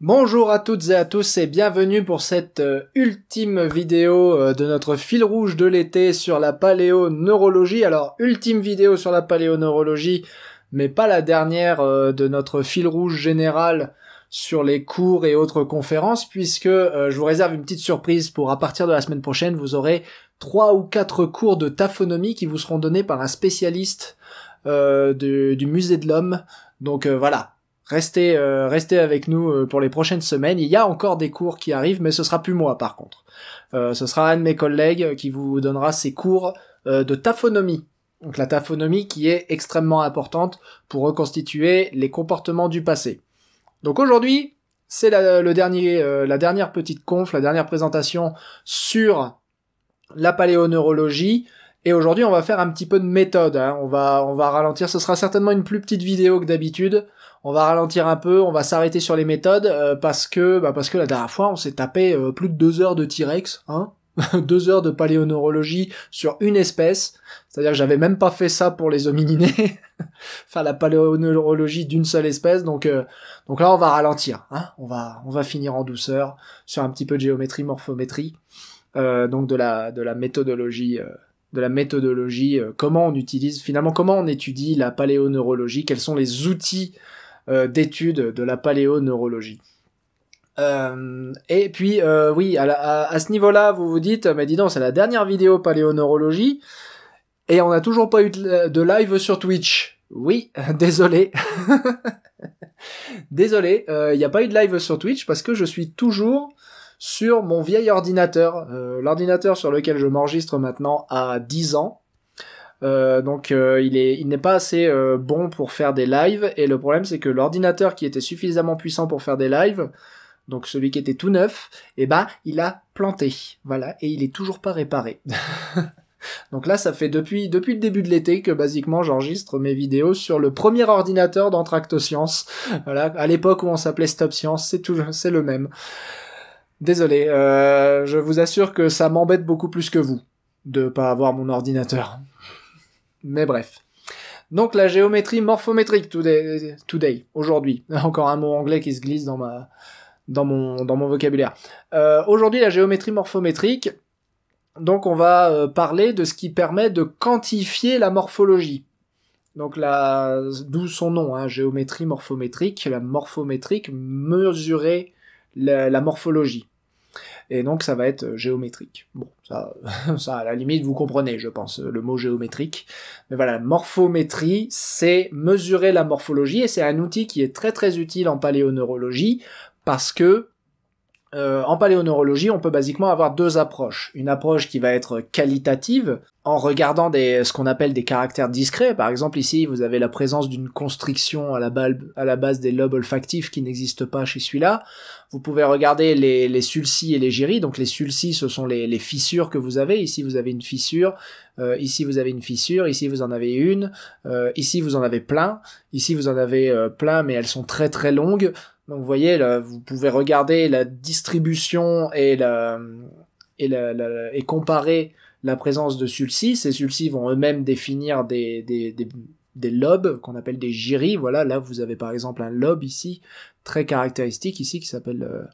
Bonjour à toutes et à tous et bienvenue pour cette ultime vidéo de notre fil rouge de l'été sur la paléoneurologie. Alors, ultime vidéo sur la paléoneurologie, mais pas la dernière de notre fil rouge général sur les cours et autres conférences, puisque je vous réserve une petite surprise pour à partir de la semaine prochaine, vous aurez 3 ou 4 cours de taphonomie qui vous seront donnés par un spécialiste du musée de l'homme. Donc voilà. Restez avec nous pour les prochaines semaines. Il y a encore des cours qui arrivent, mais ce sera plus moi par contre. Ce sera un de mes collègues qui vous donnera ses cours de taphonomie. Donc la taphonomie qui est extrêmement importante pour reconstituer les comportements du passé. Donc aujourd'hui, c'est la dernière petite conf, la dernière présentation sur la paléoneurologie. Et aujourd'hui, on va faire un petit peu de méthode. Hein. On va ralentir. Ce sera certainement une plus petite vidéo que d'habitude. On va ralentir un peu. On va s'arrêter sur les méthodes parce que la dernière fois, on s'est tapé plus de 2 heures de T-Rex, hein. 2 heures de paléoneurologie sur une espèce. C'est-à-dire que j'avais même pas fait ça pour les homininés. Faire la paléoneurologie d'une seule espèce. Donc là, on va ralentir. Hein. On va finir en douceur sur un petit peu de géométrie, morphométrie. Donc de la méthodologie. De la méthodologie, comment on utilise, finalement, comment on étudie la paléoneurologie, quels sont les outils d'étude de la paléoneurologie. Et puis, oui, à ce niveau-là, vous vous dites, mais dis donc, c'est la dernière vidéo paléoneurologie, et on n'a toujours pas eu de live sur Twitch. Oui, désolé. Désolé, il n'y a pas eu de live sur Twitch, parce que je suis toujours sur mon vieil ordinateur, l'ordinateur sur lequel je m'enregistre maintenant a 10 ans, donc il n'est pas assez bon pour faire des lives, et le problème c'est que l'ordinateur qui était suffisamment puissant pour faire des lives, donc celui qui était tout neuf, il a planté, voilà, et il est toujours pas réparé. Donc là, ça fait depuis le début de l'été que basiquement j'enregistre mes vidéos sur le premier ordinateur d'Entractoscience, voilà, à l'époque où on s'appelait Stop Science, c'est le même. Désolé, je vous assure que ça m'embête beaucoup plus que vous, de pas avoir mon ordinateur. Mais bref. Donc la géométrie morphométrique today, aujourd'hui. Encore un mot anglais qui se glisse dans mon vocabulaire. Aujourd'hui, la géométrie morphométrique, donc on va parler de ce qui permet de quantifier la morphologie. Donc d'où son nom, hein, géométrie morphométrique, la morphométrique, mesurer la morphologie. Et donc ça va être géométrique. Bon, ça à la limite vous comprenez, je pense, le mot géométrique. Mais voilà, morphométrie, c'est mesurer la morphologie, et c'est un outil qui est très très utile en paléoneurologie, parce que en paléoneurologie, on peut basiquement avoir 2 approches. Une approche qui va être qualitative, en regardant ce qu'on appelle des caractères discrets. Par exemple, ici, vous avez la présence d'une constriction à la base des lobes olfactifs qui n'existe pas chez celui-là. Vous pouvez regarder les sulcis et les gyries. Donc les sulcis, ce sont les fissures que vous avez. Ici, vous avez une fissure. Ici, vous avez une fissure. Ici, vous en avez une. Ici, vous en avez plein. Ici, vous en avez plein, mais elles sont très très longues. Donc vous voyez, là, vous pouvez regarder la distribution et comparer la présence de sulcis. Ces sulcis vont eux-mêmes définir des lobes qu'on appelle des gyries. Voilà, là vous avez par exemple un lobe ici, très caractéristique ici, qui s'appelle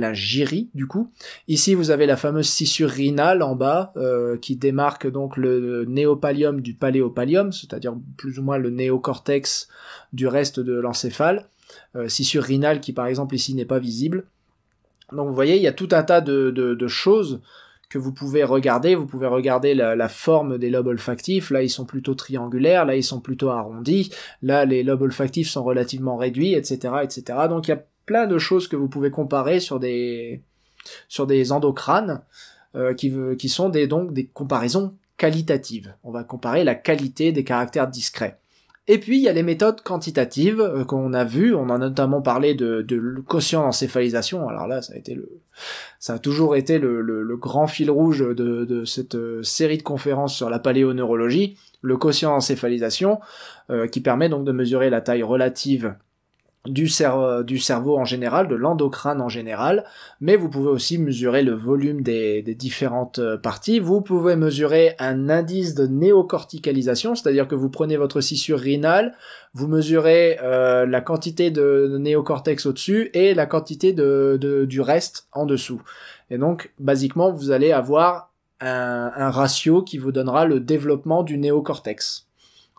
un gyri du coup. Ici vous avez la fameuse scissure rhinale en bas, qui démarque donc le néopallium du paléopallium, c'est-à-dire plus ou moins le néocortex du reste de l'encéphale. Scissure rhinale qui par exemple ici n'est pas visible. Donc vous voyez, il y a tout un tas de choses que vous pouvez regarder. Vous pouvez regarder la forme des lobes olfactifs. Là ils sont plutôt triangulaires, là ils sont plutôt arrondis, là les lobes olfactifs sont relativement réduits, etc. etc. Donc il y a plein de choses que vous pouvez comparer sur des endocrânes qui sont donc des comparaisons qualitatives. On va comparer la qualité des caractères discrets. Et puis, il y a les méthodes quantitatives qu'on a vues. On a notamment parlé de quotient d'encéphalisation. Alors là, ça a toujours été le grand fil rouge de cette série de conférences sur la paléoneurologie. Le quotient d'encéphalisation, qui permet donc de mesurer la taille relative du cerveau en général, de l'endocrine en général, mais vous pouvez aussi mesurer le volume des différentes parties. Vous pouvez mesurer un indice de néocorticalisation, c'est-à-dire que vous prenez votre scissure rhinale, vous mesurez la quantité de néocortex au-dessus et la quantité du reste en dessous. Et donc, basiquement, vous allez avoir un ratio qui vous donnera le développement du néocortex.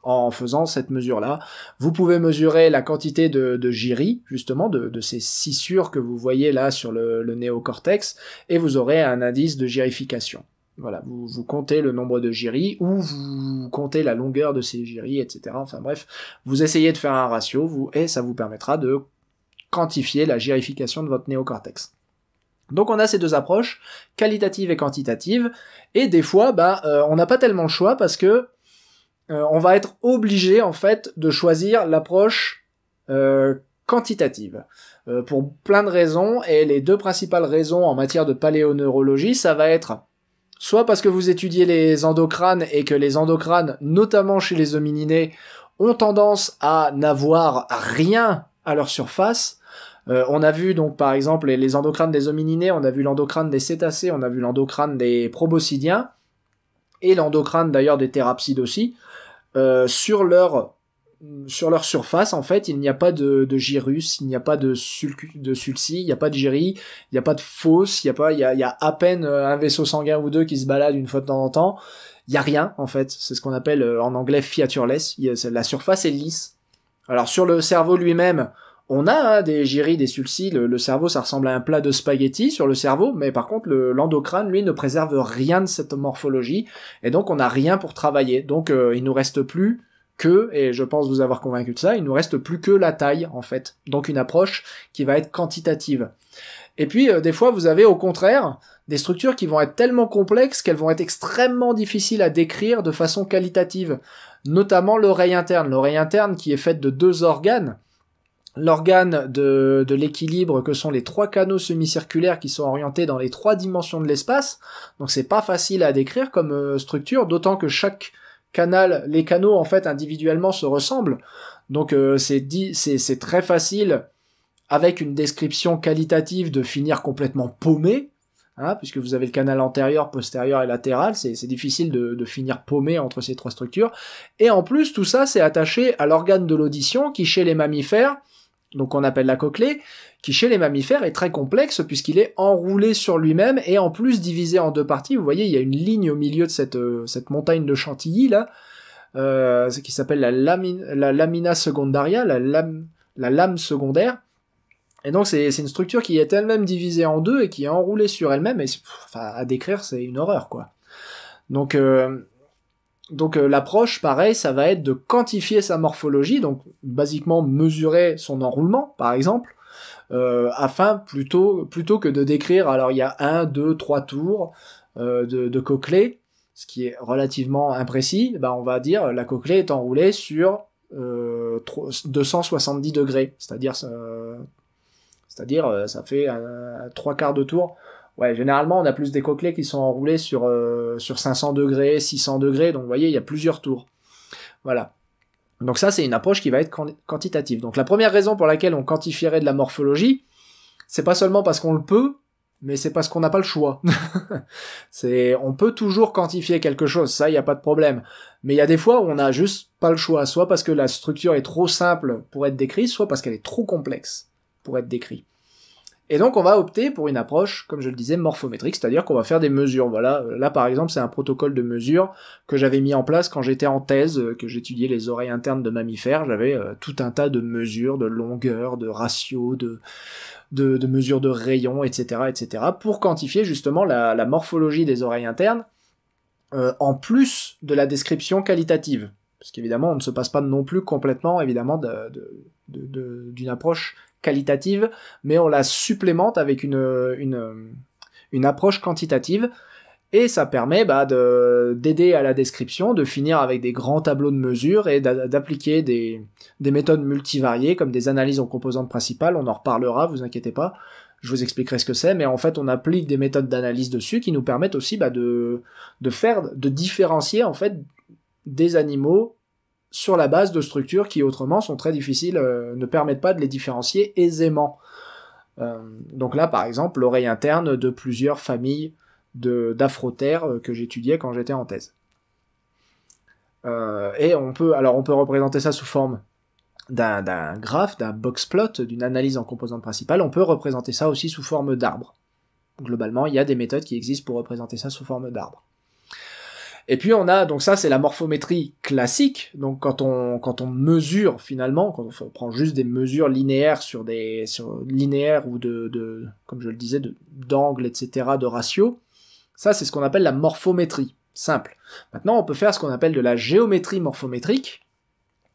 En faisant cette mesure-là, vous pouvez mesurer la quantité de gyri, justement, de ces scissures que vous voyez là sur le néocortex, et vous aurez un indice de gyrification. Voilà, vous comptez le nombre de gyri, ou vous comptez la longueur de ces gyri, etc. Enfin bref, vous essayez de faire un ratio, et ça vous permettra de quantifier la gyrification de votre néocortex. Donc on a ces deux approches, qualitative et quantitative, et des fois, on n'a pas tellement le choix parce que on va être obligé en fait de choisir l'approche quantitative pour plein de raisons, et les deux principales raisons en matière de paléoneurologie, ça va être soit parce que vous étudiez les endocrines et que les endocrines, notamment chez les hominidés, ont tendance à n'avoir rien à leur surface. On a vu donc par exemple les endocrines des hominidés, on a vu l'endocrine des cétacés, on a vu l'endocrine des proboscidiens, et l'endocrine d'ailleurs des thérapsides aussi. Sur leur surface, en fait, il n'y a pas de gyrus, il n'y a pas de sulci, il n'y a pas de gyri, il n'y a pas de fosse, il y a à peine un vaisseau sanguin ou deux qui se balade une fois de temps en temps. Il y a rien, en fait. C'est ce qu'on appelle en anglais featureless. La surface est lisse. Alors sur le cerveau lui-même, on a des gyri, des sulci. Le cerveau, ça ressemble à un plat de spaghettis sur le cerveau, mais par contre, l'endocrine, lui, ne préserve rien de cette morphologie, et donc on n'a rien pour travailler. Donc il nous reste plus que, et je pense vous avoir convaincu de ça, il nous reste plus que la taille, en fait. Donc une approche qui va être quantitative. Et puis, des fois, vous avez au contraire des structures qui vont être tellement complexes qu'elles vont être extrêmement difficiles à décrire de façon qualitative. Notamment l'oreille interne. L'oreille interne qui est faite de deux organes. L'organe de l'équilibre que sont les trois canaux semi-circulaires qui sont orientés dans les trois dimensions de l'espace. Donc c'est pas facile à décrire comme structure, d'autant que chaque canal, les canaux en fait individuellement se ressemblent. Donc c'est très facile avec une description qualitative de finir complètement paumé, hein, puisque vous avez le canal antérieur, postérieur et latéral, c'est difficile de finir paumé entre ces trois structures. Et en plus tout ça c'est attaché à l'organe de l'audition qui chez les mammifères, donc on appelle la cochlée, qui chez les mammifères est très complexe puisqu'il est enroulé sur lui-même et en plus divisé en deux parties. Vous voyez, il y a une ligne au milieu de cette montagne de Chantilly là, qui s'appelle la lamina secondaria, la lame secondaire. Et donc c'est une structure qui est elle-même divisée en deux et qui est enroulée sur elle-même, et à décrire c'est une horreur quoi. Donc l'approche, pareil, ça va être de quantifier sa morphologie, donc basiquement mesurer son enroulement, par exemple, afin plutôt que de décrire, alors il y a 1, 2, 3 tours de cochlée, ce qui est relativement imprécis, on va dire la cochlée est enroulée sur 270 degrés, c'est-à-dire ça fait un 3/4 de tour. Ouais, généralement, on a plus des cochlées qui sont enroulées sur 500 degrés, 600 degrés, donc vous voyez, il y a plusieurs tours. Voilà. Donc ça, c'est une approche qui va être quantitative. Donc la première raison pour laquelle on quantifierait de la morphologie, c'est pas seulement parce qu'on le peut, mais c'est parce qu'on n'a pas le choix. On peut toujours quantifier quelque chose, ça, il n'y a pas de problème. Mais il y a des fois où on n'a juste pas le choix, soit parce que la structure est trop simple pour être décrite, soit parce qu'elle est trop complexe pour être décrite. Et donc on va opter pour une approche, comme je le disais, morphométrique, c'est-à-dire qu'on va faire des mesures. Voilà, là par exemple c'est un protocole de mesure que j'avais mis en place quand j'étais en thèse, que j'étudiais les oreilles internes de mammifères. J'avais tout un tas de mesures, de longueur, de ratio, de mesures de rayons, etc., etc., pour quantifier justement la morphologie des oreilles internes, en plus de la description qualitative. Parce qu'évidemment on ne se passe pas non plus complètement évidemment d'une approche qualitative, mais on la supplémente avec une approche quantitative, et ça permet d'aider à la description, de finir avec des grands tableaux de mesure et d'appliquer des méthodes multivariées comme des analyses en composantes principales. On en reparlera, vous inquiétez pas, je vous expliquerai ce que c'est, mais en fait on applique des méthodes d'analyse dessus qui nous permettent aussi de différencier en fait des animaux sur la base de structures qui autrement sont très difficiles, ne permettent pas de les différencier aisément. Donc là, par exemple, l'oreille interne de plusieurs familles d'afrotères que j'étudiais quand j'étais en thèse. Et on peut représenter ça sous forme d'un graphe, d'un boxplot, d'une analyse en composantes principales. On peut représenter ça aussi sous forme d'arbre. Globalement, il y a des méthodes qui existent pour représenter ça sous forme d'arbre. Et puis donc ça c'est la morphométrie classique, donc quand on mesure finalement, quand on prend juste des mesures linéaires sur linéaires ou comme je le disais, d'angles, etc., de ratios, ça c'est ce qu'on appelle la morphométrie, simple. Maintenant on peut faire ce qu'on appelle de la géométrie morphométrique,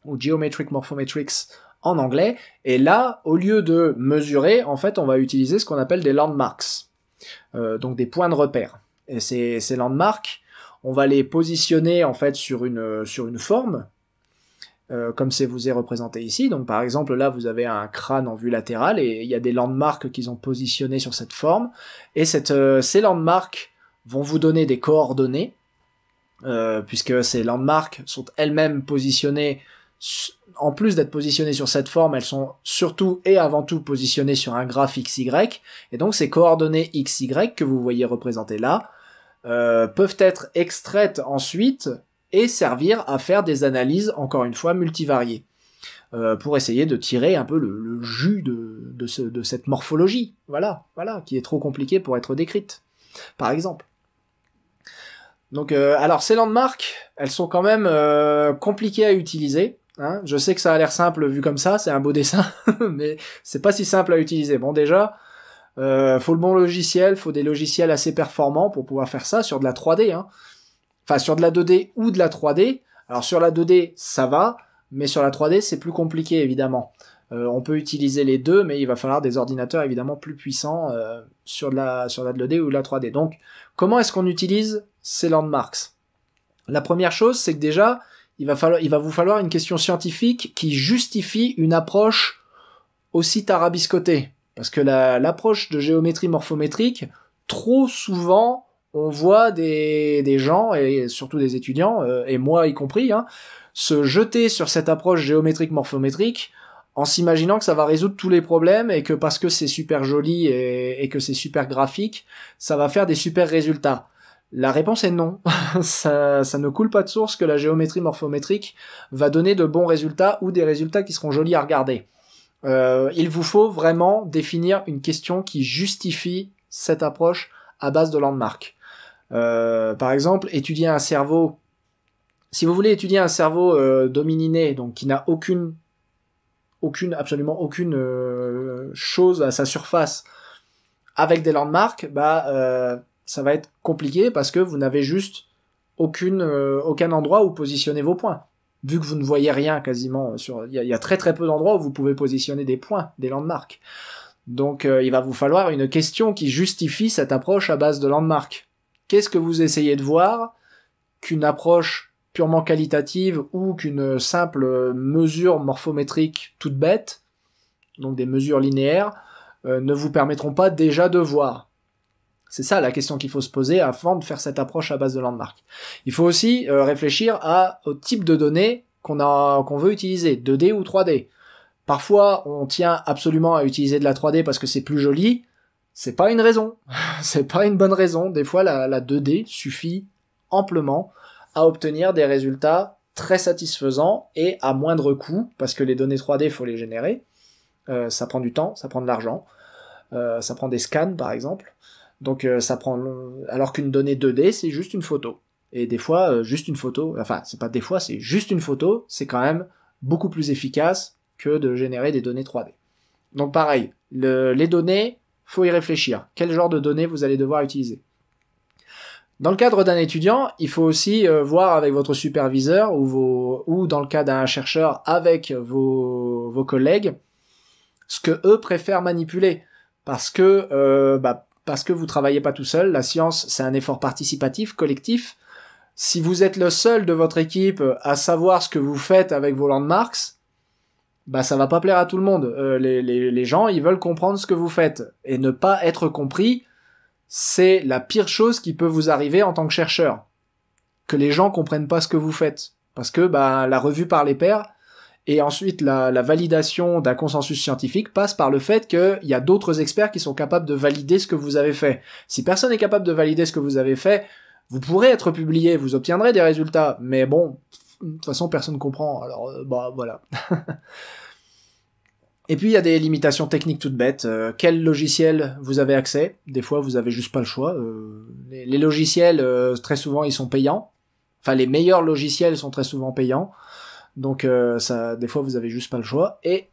ou Geometric Morphometrics en anglais, et là, au lieu de mesurer, en fait on va utiliser ce qu'on appelle des landmarks, donc des points de repère. Et ces landmarks, on va les positionner en fait sur une forme, comme c'est vous est représenté ici. Donc par exemple là vous avez un crâne en vue latérale et il y a des landmarks qu'ils ont positionnés sur cette forme, et ces landmarks vont vous donner des coordonnées, puisque ces landmarks sont elles-mêmes positionnées, en plus d'être positionnées sur cette forme, elles sont surtout et avant tout positionnées sur un graphe XY, et donc ces coordonnées XY que vous voyez représentées là, peuvent être extraites ensuite et servir à faire des analyses, encore une fois, multivariées, pour essayer de tirer un peu le jus de cette morphologie, voilà, qui est trop compliquée pour être décrite, par exemple. Donc, alors ces landmarks, elles sont quand même compliquées à utiliser, hein. Je sais que ça a l'air simple vu comme ça, c'est un beau dessin, mais c'est pas si simple à utiliser. Bon, déjà, faut le bon logiciel, faut des logiciels assez performants pour pouvoir faire ça sur de la 3D, hein. Enfin, sur de la 2D ou de la 3D. Alors sur la 2D, ça va, mais sur la 3D, c'est plus compliqué, évidemment. On peut utiliser les deux, mais il va falloir des ordinateurs, évidemment, plus puissants sur de la 2D ou de la 3D. Donc, comment est-ce qu'on utilise ces landmarks? La première chose, c'est que déjà, il va vous falloir une question scientifique qui justifie une approche aussi tarabiscotée. Parce que l'approche de géométrie morphométrique, trop souvent, on voit des gens, et surtout des étudiants, et moi y compris, hein, se jeter sur cette approche géométrique morphométrique en s'imaginant que ça va résoudre tous les problèmes et que parce que c'est super joli et que c'est super graphique, ça va faire des super résultats. La réponse est non. ça ne coule pas de source que la géométrie morphométrique va donner de bons résultats ou des résultats qui seront jolis à regarder. Il vous faut vraiment définir une question qui justifie cette approche à base de landmark. Par exemple, étudier un cerveau. Si vous voulez étudier un cerveau domininé, donc qui n'a absolument aucune chose à sa surface avec des landmarks, ça va être compliqué parce que vous n'avez juste aucun endroit où positionner vos points. Vu que vous ne voyez rien quasiment, il y a très très peu d'endroits où vous pouvez positionner des points, des landmarks. Donc il va vous falloir une question qui justifie cette approche à base de landmarks. Qu'est-ce que vous essayez de voir qu'une approche purement qualitative ou qu'une simple mesure morphométrique toute bête, donc des mesures linéaires, ne vous permettront pas déjà de voir? C'est ça la question qu'il faut se poser avant de faire cette approche à base de landmark. Il faut aussi réfléchir au type de données qu'on veut utiliser, 2D ou 3D. Parfois, on tient absolument à utiliser de la 3D parce que c'est plus joli. C'est pas une raison. C'est pas une bonne raison. Des fois, la 2D suffit amplement à obtenir des résultats très satisfaisants et à moindre coût, parce que les données 3D, faut les générer. Ça prend du temps, ça prend de l'argent. Ça prend des scans, par exemple. Donc alors qu'une donnée 2D, c'est juste une photo. Et des fois, juste une photo, enfin, c'est pas des fois, c'est juste une photo, c'est quand même beaucoup plus efficace que de générer des données 3D. Donc pareil, les données, faut y réfléchir. Quel genre de données vous allez devoir utiliser? Dans le cadre d'un étudiant, il faut aussi voir avec votre superviseur ou dans le cas d'un chercheur avec vos collègues ce que eux préfèrent manipuler. Parce que vous travaillez pas tout seul, la science c'est un effort participatif, collectif. Si vous êtes le seul de votre équipe à savoir ce que vous faites avec vos landmarks, ça va pas plaire à tout le monde. Les gens, ils veulent comprendre ce que vous faites. Et ne pas être compris, c'est la pire chose qui peut vous arriver en tant que chercheur. Que les gens comprennent pas ce que vous faites. Parce que la revue par les pairs et ensuite la validation d'un consensus scientifique passe par le fait qu'il y a d'autres experts qui sont capables de valider ce que vous avez fait. Si personne n'est capable de valider ce que vous avez fait, vous pourrez être publié, vous obtiendrez des résultats, mais bon, de toute façon personne comprend, alors voilà. Et puis il y a des limitations techniques toutes bêtes. Quel logiciel vous avez accès? Des fois vous avez juste pas le choix. Les logiciels très souvent ils sont payants. Enfin les meilleurs logiciels sont très souvent payants. Donc des fois vous avez juste pas le choix. Et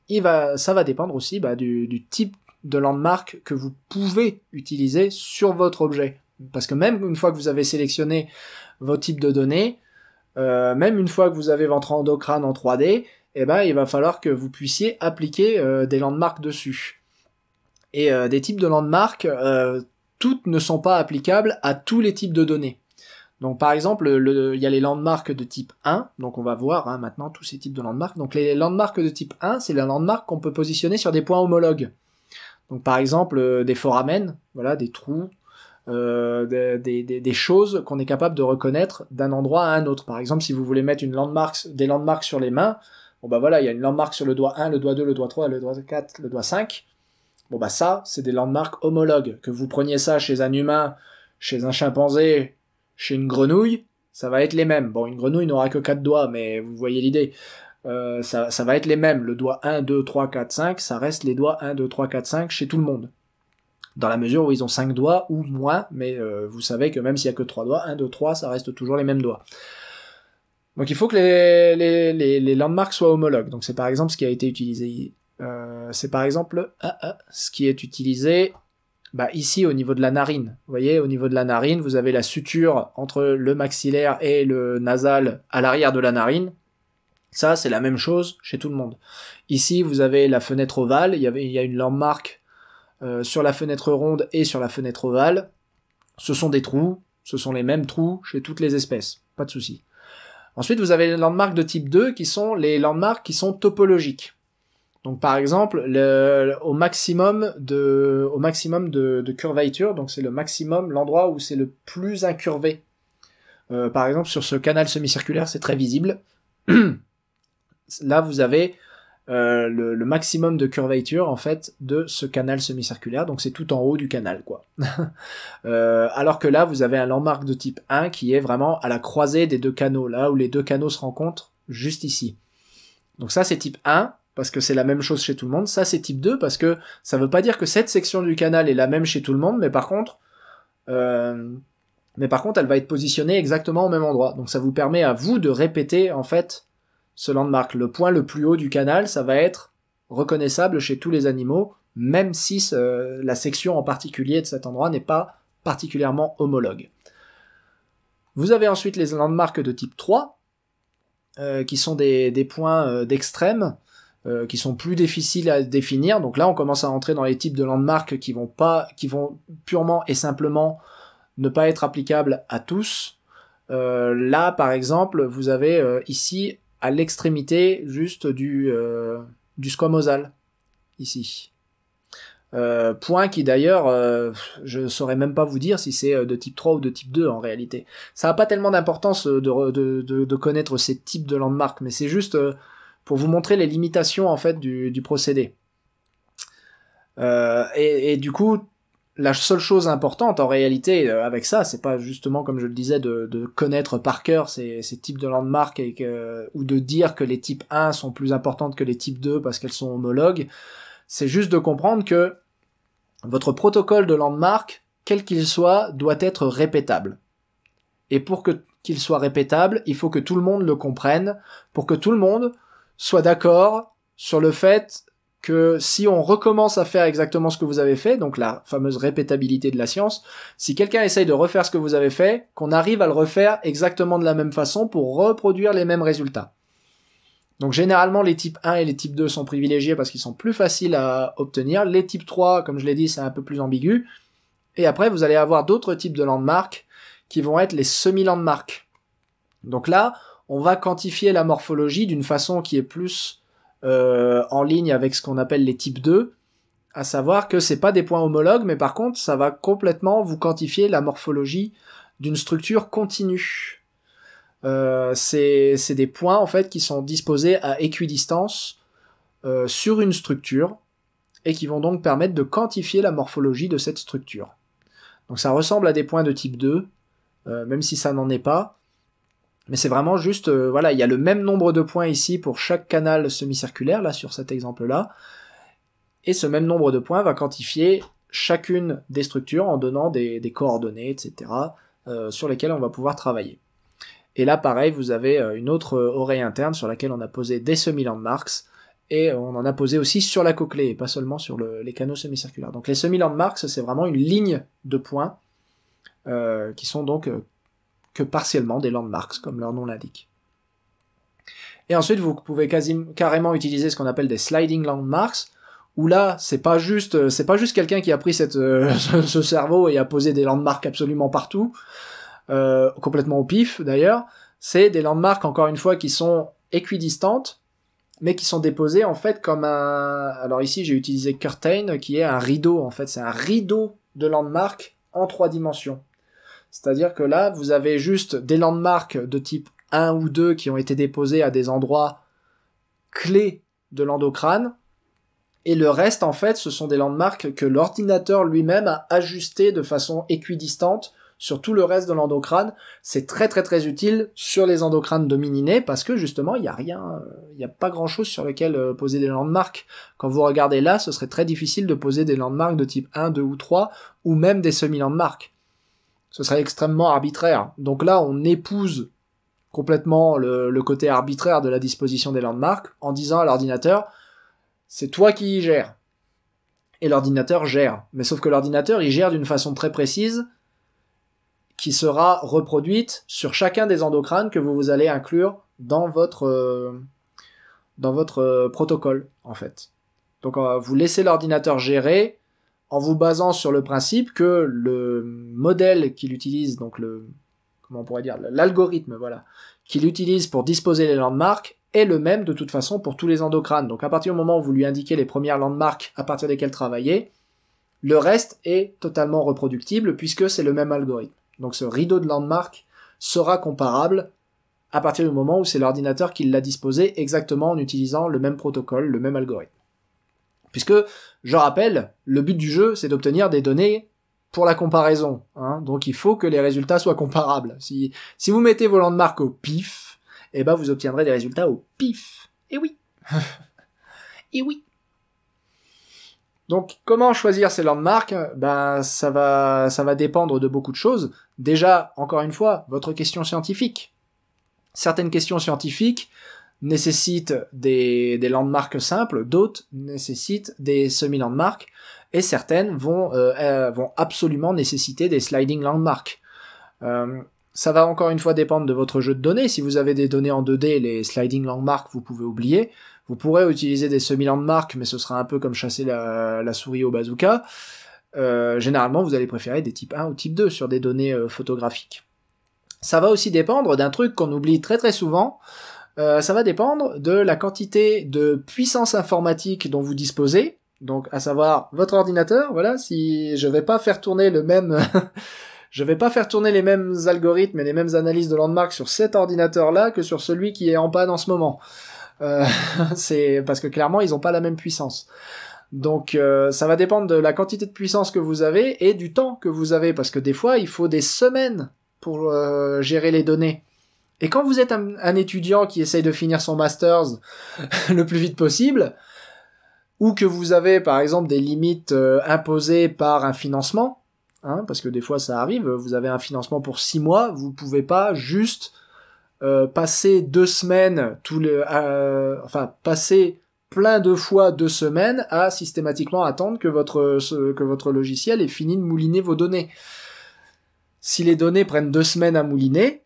ça va dépendre aussi du type de landmark que vous pouvez utiliser sur votre objet. Parce que même une fois que vous avez sélectionné vos types de données, même une fois que vous avez votre endocrâne en 3D, il va falloir que vous puissiez appliquer des landmarks dessus. Et des types de landmarks, toutes ne sont pas applicables à tous les types de données. Donc par exemple, il y a les landmarks de type 1, donc on va voir maintenant tous ces types de landmarks. Donc les landmarks de type 1, c'est les landmarks qu'on peut positionner sur des points homologues. Donc par exemple des foramen, voilà, des trous, des choses qu'on est capable de reconnaître d'un endroit à un autre. Par exemple, si vous voulez mettre des landmarks sur les mains, il y a une landmark sur le doigt 1, le doigt 2, le doigt 3, le doigt 4, le doigt 5. Ça, c'est des landmarks homologues. Que vous preniez ça chez un humain, chez un chimpanzé, chez une grenouille, ça va être les mêmes. Bon, une grenouille n'aura que 4 doigts, mais vous voyez l'idée. Ça va être les mêmes. Le doigt 1, 2, 3, 4, 5, ça reste les doigts 1, 2, 3, 4, 5 chez tout le monde. Dans la mesure où ils ont 5 doigts ou moins, mais vous savez que même s'il y a que 3 doigts, 1, 2, 3, ça reste toujours les mêmes doigts. Donc il faut que les landmarks soient homologues. Donc c'est par exemple ce qui a été utilisé. C'est par exemple ce qui est utilisé ici au niveau de la narine. Vous voyez, au niveau de la narine, vous avez la suture entre le maxillaire et le nasal à l'arrière de la narine. Ça, c'est la même chose chez tout le monde. Ici, vous avez la fenêtre ovale. Il y a une landmark sur la fenêtre ronde et sur la fenêtre ovale. Ce sont des trous. Ce sont les mêmes trous chez toutes les espèces. Pas de souci. Ensuite, vous avez les landmarks de type 2 qui sont les landmarks qui sont topologiques. Donc par exemple, au maximum de curvature, donc c'est le maximum, l'endroit où c'est le plus incurvé. Par exemple, sur ce canal semi-circulaire, c'est très visible. Là, vous avez le maximum de curvature en fait de ce canal semi-circulaire, donc c'est tout en haut du canal, quoi. Alors que là, vous avez un landmark de type 1 qui est vraiment à la croisée des deux canaux, là où les deux canaux se rencontrent, juste ici. Donc ça, c'est type 1, parce que c'est la même chose chez tout le monde. Ça, c'est type 2, parce que ça veut pas dire que cette section du canal est la même chez tout le monde, mais par contre, elle va être positionnée exactement au même endroit. Donc ça vous permet à vous de répéter, en fait, ce landmark. Le point le plus haut du canal, ça va être reconnaissable chez tous les animaux, même si la section en particulier de cet endroit n'est pas particulièrement homologue. Vous avez ensuite les landmarks de type 3, qui sont des points d'extrême, qui sont plus difficiles à définir. Donc là, on commence à entrer dans les types de landmarks qui vont purement et simplement ne pas être applicables à tous. Là, par exemple, vous avez ici, à l'extrémité juste du squamosal, ici. Point qui d'ailleurs, je saurais même pas vous dire si c'est de type 3 ou de type 2 en réalité. Ça n'a pas tellement d'importance de connaître ces types de landmarks, mais c'est juste pour vous montrer les limitations en fait du procédé. Et du coup, la seule chose importante en réalité avec ça, c'est pas justement comme je le disais de connaître par cœur ces types de landmarks ou de dire que les types 1 sont plus importantes que les types 2 parce qu'elles sont homologues. C'est juste de comprendre que votre protocole de landmark, quel qu'il soit, doit être répétable. Et pour qu'il soit répétable, il faut que tout le monde le comprenne, pour que tout le monde soit d'accord sur le fait que si on recommence à faire exactement ce que vous avez fait, donc la fameuse répétabilité de la science, si quelqu'un essaye de refaire ce que vous avez fait, qu'on arrive à le refaire exactement de la même façon pour reproduire les mêmes résultats. Donc généralement les types 1 et les types 2 sont privilégiés parce qu'ils sont plus faciles à obtenir. Les types 3, comme je l'ai dit, c'est un peu plus ambigu. Et après, vous allez avoir d'autres types de landmarks qui vont être les semi-landmarks. Donc là, on va quantifier la morphologie d'une façon qui est plus en ligne avec ce qu'on appelle les types 2, à savoir que c'est pas des points homologues, mais par contre, ça va complètement vous quantifier la morphologie d'une structure continue. C'est des points en fait qui sont disposés à équidistance sur une structure et qui vont donc permettre de quantifier la morphologie de cette structure. Donc ça ressemble à des points de type 2, même si ça n'en est pas. Mais c'est vraiment juste, voilà, il y a le même nombre de points ici pour chaque canal semi-circulaire, là, sur cet exemple-là. Et ce même nombre de points va quantifier chacune des structures en donnant des coordonnées, etc., sur lesquelles on va pouvoir travailler. Et là, pareil, vous avez une autre oreille interne sur laquelle on a posé des semi-landmarks, et on en a posé aussi sur la cochlée, et pas seulement sur les canaux semi-circulaires. Donc les semi-landmarks, c'est vraiment une ligne de points, qui sont donc que partiellement des landmarks, comme leur nom l'indique. Et ensuite, vous pouvez carrément utiliser ce qu'on appelle des sliding landmarks, où là, c'est pas juste quelqu'un qui a pris ce cerveau et a posé des landmarks absolument partout, complètement au pif d'ailleurs. C'est des landmarks, encore une fois, qui sont équidistantes, mais qui sont déposées en fait comme un... Alors ici, j'ai utilisé curtain, qui est un rideau, en fait. C'est un rideau de landmarks en 3 dimensions. C'est-à-dire que là, vous avez juste des landmarks de type 1 ou 2 qui ont été déposés à des endroits clés de l'endocrâne, et le reste, en fait, ce sont des landmarks que l'ordinateur lui-même a ajustés de façon équidistante sur tout le reste de l'endocrâne. C'est très très très utile sur les endocrânes domininés, parce que justement, il n'y a pas grand-chose sur lequel poser des landmarks. Quand vous regardez là, ce serait très difficile de poser des landmarks de type 1, 2 ou 3, ou même des semi-landmarks. Ce serait extrêmement arbitraire. Donc là, on épouse complètement le côté arbitraire de la disposition des landmarks en disant à l'ordinateur, c'est toi qui y gères. Et l'ordinateur gère. Mais sauf que l'ordinateur, il gère d'une façon très précise qui sera reproduite sur chacun des endocrânes que vous allez inclure dans votre protocole, en fait. Donc vous laissez l'ordinateur gérer en vous basant sur le principe que le modèle qu'il utilise, donc l'algorithme, voilà, qu'il utilise pour disposer les landmarks est le même de toute façon pour tous les endocrânes. Donc à partir du moment où vous lui indiquez les premières landmarks à partir desquelles travailler, le reste est totalement reproductible puisque c'est le même algorithme. Donc ce rideau de landmarks sera comparable à partir du moment où c'est l'ordinateur qui l'a disposé exactement en utilisant le même protocole, le même algorithme. Puisque, je rappelle, le but du jeu, c'est d'obtenir des données pour la comparaison. Hein. Donc il faut que les résultats soient comparables. Si vous mettez vos landmarks au pif, eh ben vous obtiendrez des résultats au pif. Et oui. Et oui. Donc comment choisir ces landmarks ? Ben ça va dépendre de beaucoup de choses. Déjà, encore une fois, votre question scientifique. Certaines questions scientifiques nécessitent des landmarks simples, d'autres nécessitent des semi-landmarks, et certaines vont absolument nécessiter des sliding landmarks. Ça va encore une fois dépendre de votre jeu de données. Si vous avez des données en 2D, les sliding landmarks, vous pouvez oublier. Vous pourrez utiliser des semi-landmarks, mais ce sera un peu comme chasser la souris au bazooka. Généralement, vous allez préférer des types 1 ou type 2 sur des données photographiques. Ça va aussi dépendre d'un truc qu'on oublie très très souvent. Ça va dépendre de la quantité de puissance informatique dont vous disposez, donc à savoir votre ordinateur. Voilà, si je vais pas faire tourner le même, je vais pas faire tourner les mêmes algorithmes et les mêmes analyses de landmark sur cet ordinateur-là que sur celui qui est en panne en ce moment. C'est parce que clairement ils ont pas la même puissance. Donc ça va dépendre de la quantité de puissance que vous avez et du temps que vous avez, parce que des fois il faut des semaines pour gérer les données. Et quand vous êtes un étudiant qui essaye de finir son master's le plus vite possible, ou que vous avez par exemple des limites imposées par un financement, hein, parce que des fois ça arrive, vous avez un financement pour 6 mois, vous pouvez pas juste passer 2 semaines, passer plein de fois 2 semaines à systématiquement attendre que votre logiciel ait fini de mouliner vos données. Si les données prennent 2 semaines à mouliner,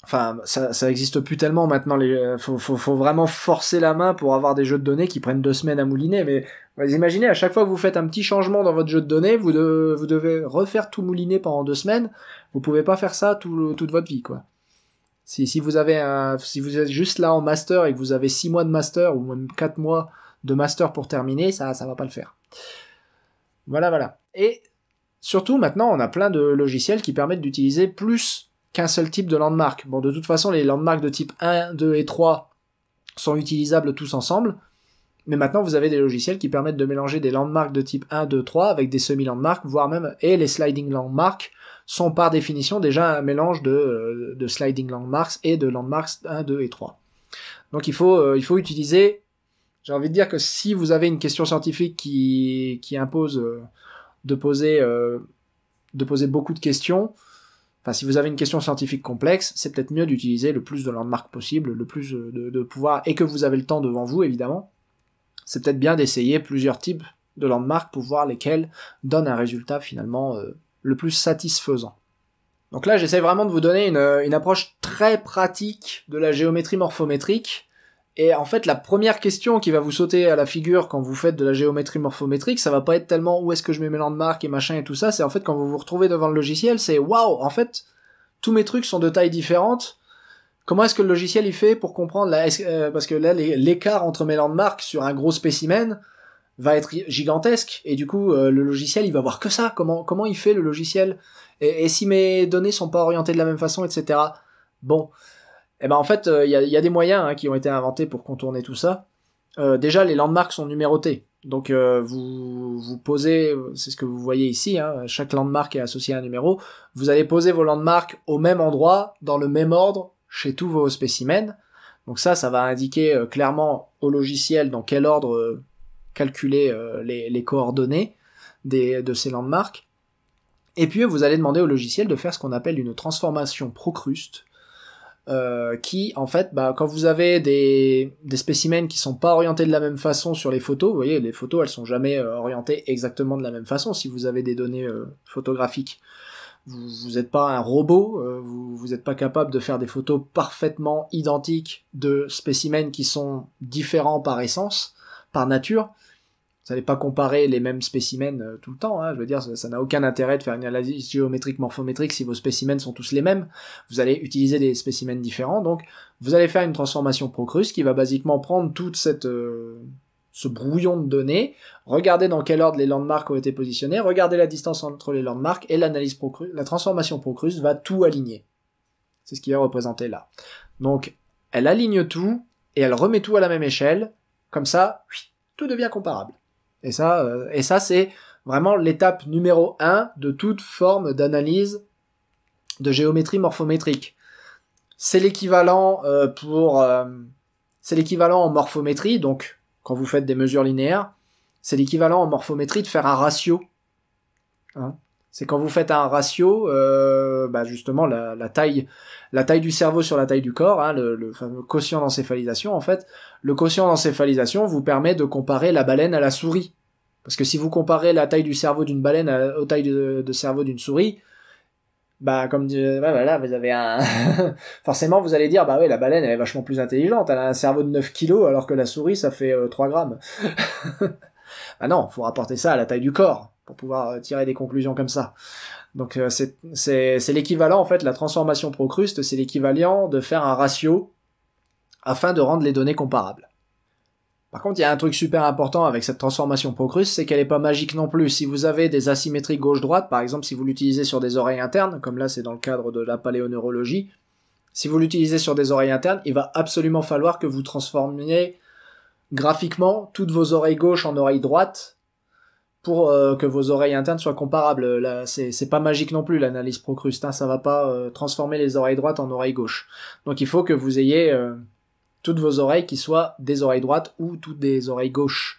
enfin, ça existe plus tellement maintenant. Faut vraiment forcer la main pour avoir des jeux de données qui prennent 2 semaines à mouliner. Mais vous imaginez, à chaque fois que vous faites un petit changement dans votre jeu de données, vous devez refaire tout mouliner pendant 2 semaines. Vous pouvez pas faire ça toute votre vie, quoi. Si vous êtes juste là en master et que vous avez 6 mois de master ou même 4 mois de master pour terminer, ça va pas le faire. Voilà. Et surtout, maintenant, on a plein de logiciels qui permettent d'utiliser plus qu'un seul type de landmark. Bon, de toute façon, les landmarks de type 1, 2 et 3 sont utilisables tous ensemble, mais maintenant vous avez des logiciels qui permettent de mélanger des landmarks de type 1, 2, 3 avec des semi-landmarks, voire même, et les sliding landmarks sont par définition déjà un mélange de sliding landmarks et de landmarks 1, 2 et 3. Donc il faut utiliser, j'ai envie de dire que si vous avez une question scientifique qui impose de poser beaucoup de questions, enfin si vous avez une question scientifique complexe, c'est peut-être mieux d'utiliser le plus de landmarks possible, le plus de pouvoir, et que vous avez le temps devant vous évidemment, c'est peut-être bien d'essayer plusieurs types de landmarks pour voir lesquels donnent un résultat finalement le plus satisfaisant. Donc là, j'essaie vraiment de vous donner une approche très pratique de la géométrie morphométrique. Et en fait, la première question qui va vous sauter à la figure quand vous faites de la géométrie morphométrique, ça va pas être tellement où est-ce que je mets mes landmarks et machin et tout ça, c'est en fait quand vous vous retrouvez devant le logiciel, c'est waouh, en fait, tous mes trucs sont de tailles différentes. Comment est-ce que le logiciel il fait pour comprendre parce que là, l'écart entre mes landmarks sur un gros spécimen va être gigantesque, et du coup, le logiciel il va voir que ça. Comment il fait le logiciel? Et si mes données sont pas orientées de la même façon, etc. Bon. Eh ben en fait, il y a des moyens qui ont été inventés pour contourner tout ça. Déjà, les landmarks sont numérotés. Donc vous posez, c'est ce que vous voyez ici, chaque landmark est associé à un numéro. Vous allez poser vos landmarks au même endroit, dans le même ordre, chez tous vos spécimens. Donc ça va indiquer clairement au logiciel dans quel ordre calculer les coordonnées de ces landmarks. Et puis vous allez demander au logiciel de faire ce qu'on appelle une transformation Procruste, qui en fait, quand vous avez des spécimens qui sont pas orientés de la même façon sur les photos, vous voyez, les photos elles sont jamais orientées exactement de la même façon. Si vous avez des données photographiques, vous êtes pas un robot, vous êtes pas capable de faire des photos parfaitement identiques de spécimens qui sont différents par essence, par nature. Vous n'allez pas comparer les mêmes spécimens tout le temps, je veux dire, ça n'a aucun intérêt de faire une analyse géométrique morphométrique si vos spécimens sont tous les mêmes. Vous allez utiliser des spécimens différents, donc vous allez faire une transformation Procruste qui va basiquement prendre toute ce brouillon de données, regarder dans quel ordre les landmarks ont été positionnés, regarder la distance entre les landmarks, et la transformation Procruste va tout aligner. C'est ce qui est représenté là. Donc, elle aligne tout, et elle remet tout à la même échelle, comme ça, tout devient comparable. Et ça, c'est vraiment l'étape numéro 1 de toute forme d'analyse de géométrie morphométrique. C'est l'équivalent c'est l'équivalent en morphométrie, donc quand vous faites des mesures linéaires, c'est l'équivalent en morphométrie de faire un ratio. C'est quand vous faites un ratio, justement la taille du cerveau sur la taille du corps, le fameux quotient d'encéphalisation en fait. Le quotient d'encéphalisation vous permet de comparer la baleine à la souris. Parce que si vous comparez la taille du cerveau d'une baleine aux tailles de cerveau d'une souris, comme vous avez un forcément vous allez dire la baleine elle est vachement plus intelligente, elle a un cerveau de 9 kilos alors que la souris ça fait 3 grammes. Non, faut rapporter ça à la taille du corps pour pouvoir tirer des conclusions comme ça. Donc c'est l'équivalent en fait, la transformation Procruste, c'est l'équivalent de faire un ratio afin de rendre les données comparables. Par contre, il y a un truc super important avec cette transformation Procruste, c'est qu'elle est pas magique non plus. Si vous avez des asymétries gauche-droite, par exemple si vous l'utilisez sur des oreilles internes, comme là c'est dans le cadre de la paléoneurologie, si vous l'utilisez sur des oreilles internes, il va absolument falloir que vous transformiez graphiquement toutes vos oreilles gauches en oreilles droites pour que vos oreilles internes soient comparables. Là, c'est pas magique non plus l'analyse Procruste, ça va pas transformer les oreilles droites en oreilles gauches. Donc il faut que vous ayez toutes vos oreilles qui soient des oreilles droites ou toutes des oreilles gauches.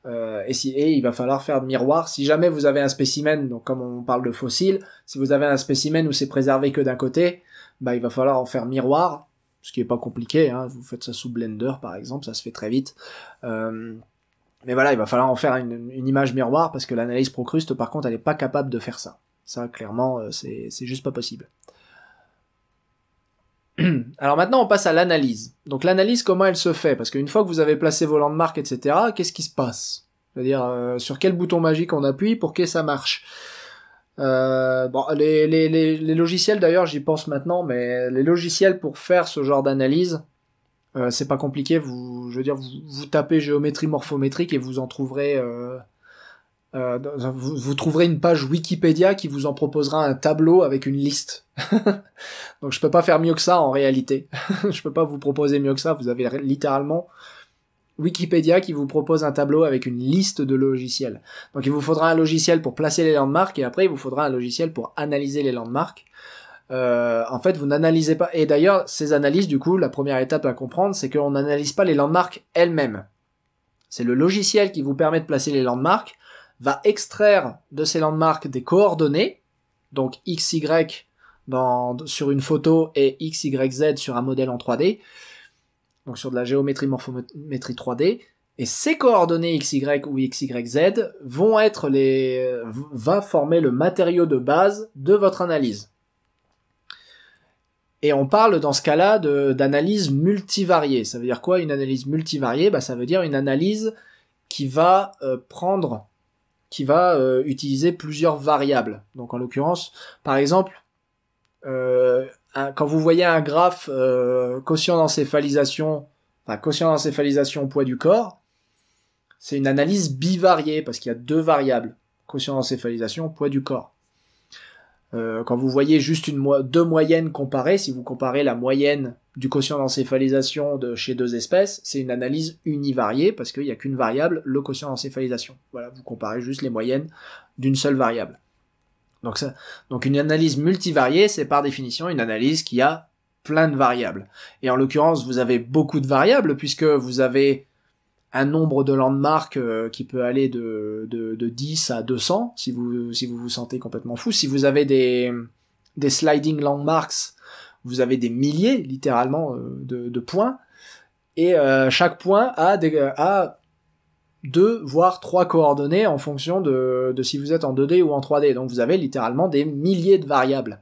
Et il va falloir faire miroir. Si jamais vous avez un spécimen, donc comme on parle de fossiles, si vous avez un spécimen où c'est préservé que d'un côté, il va falloir en faire miroir, ce qui est pas compliqué, vous faites ça sous Blender par exemple, ça se fait très vite. Mais voilà, il va falloir en faire une image miroir parce que l'analyse Procruste par contre elle est pas capable de faire ça. Ça clairement c'est juste pas possible. Alors maintenant on passe à l'analyse. Donc l'analyse, comment elle se fait? Parce qu'une fois que vous avez placé vos landmarks, etc., qu'est-ce qui se passe? C'est-à-dire sur quel bouton magique on appuie pour que ça marche? Les logiciels d'ailleurs, j'y pense maintenant, mais les logiciels pour faire ce genre d'analyse, c'est pas compliqué. Vous tapez géométrie morphométrique et vous en trouverez Vous trouverez une page Wikipédia qui vous en proposera un tableau avec une liste. Donc je peux pas faire mieux que ça en réalité. Je peux pas vous proposer mieux que ça. Vous avez littéralement Wikipédia qui vous propose un tableau avec une liste de logiciels. Donc il vous faudra un logiciel pour placer les landmarks et après il vous faudra un logiciel pour analyser les landmarks. En fait, vous n'analysez pas. Et d'ailleurs, ces analyses, du coup, la première étape à comprendre, c'est qu'on n'analyse pas les landmarks elles-mêmes. C'est le logiciel qui vous permet de placer les landmarks, va extraire de ces landmarks des coordonnées, donc x, y sur une photo et x, y, z sur un modèle en 3D, donc sur de la géométrie morphométrie 3D, et ces coordonnées x, y ou x, y, z va former le matériau de base de votre analyse. Et on parle dans ce cas-là d'analyse multivariée. Ça veut dire quoi une analyse multivariée ? Ça veut dire une analyse qui va utiliser plusieurs variables. Donc en l'occurrence, par exemple, quand vous voyez un graphe quotient d'encéphalisation poids du corps, c'est une analyse bivariée parce qu'il y a deux variables, quotient d'encéphalisation, poids du corps. Quand vous voyez juste deux moyennes comparées, si vous comparez la moyenne du quotient d'encéphalisation de chez deux espèces, c'est une analyse univariée parce qu'il n'y a qu'une variable, le quotient d'encéphalisation. Voilà, vous comparez juste les moyennes d'une seule variable. Donc une analyse multivariée, c'est par définition une analyse qui a plein de variables. Et en l'occurrence, vous avez beaucoup de variables puisque vous avez un nombre de landmarks qui peut aller de 10 à 200 si vous vous sentez complètement fou. Si vous avez des sliding landmarks, vous avez des milliers littéralement de points et chaque point a deux voire trois coordonnées en fonction de si vous êtes en 2D ou en 3D. Donc vous avez littéralement des milliers de variables.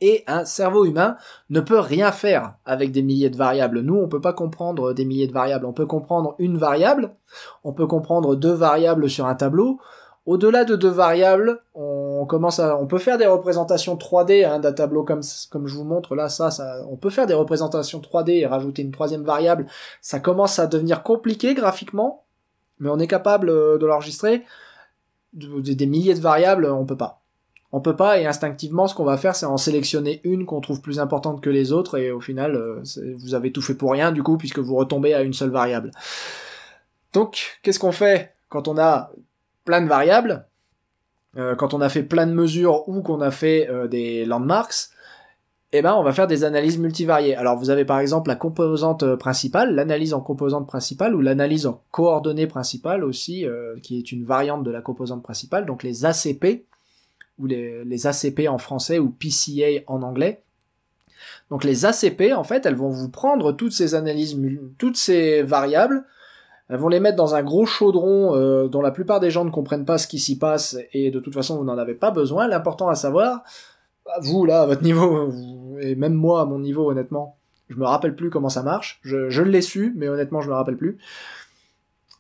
Et un cerveau humain ne peut rien faire avec des milliers de variables. Nous, on peut pas comprendre des milliers de variables. On peut comprendre une variable, on peut comprendre deux variables sur un tableau. Au-delà de deux variables, on peut faire des représentations 3D d'un tableau comme je vous montre là. On peut faire des représentations 3D et rajouter une troisième variable. Ça commence à devenir compliqué graphiquement, mais on est capable de l'enregistrer. Des milliers de variables, on peut pas. On peut pas, et instinctivement, ce qu'on va faire, c'est en sélectionner une qu'on trouve plus importante que les autres, et au final, vous avez tout fait pour rien, du coup, puisque vous retombez à une seule variable. Donc, qu'est-ce qu'on fait quand on a plein de variables, quand on a fait plein de mesures, ou qu'on a fait des landmarks? On va faire des analyses multivariées. Alors, vous avez par exemple la composante principale, l'analyse en composante principale, ou l'analyse en coordonnées principales aussi, qui est une variante de la composante principale, donc les ACP, ou les ACP en français, ou PCA en anglais. Donc les ACP, en fait, elles vont vous prendre toutes ces analyses, toutes ces variables, elles vont les mettre dans un gros chaudron dont la plupart des gens ne comprennent pas ce qui s'y passe, et de toute façon, vous n'en avez pas besoin. L'important à savoir, vous, là, à votre niveau, et même moi, à mon niveau, honnêtement, je me rappelle plus comment ça marche. Je l'ai su, mais honnêtement, je me rappelle plus.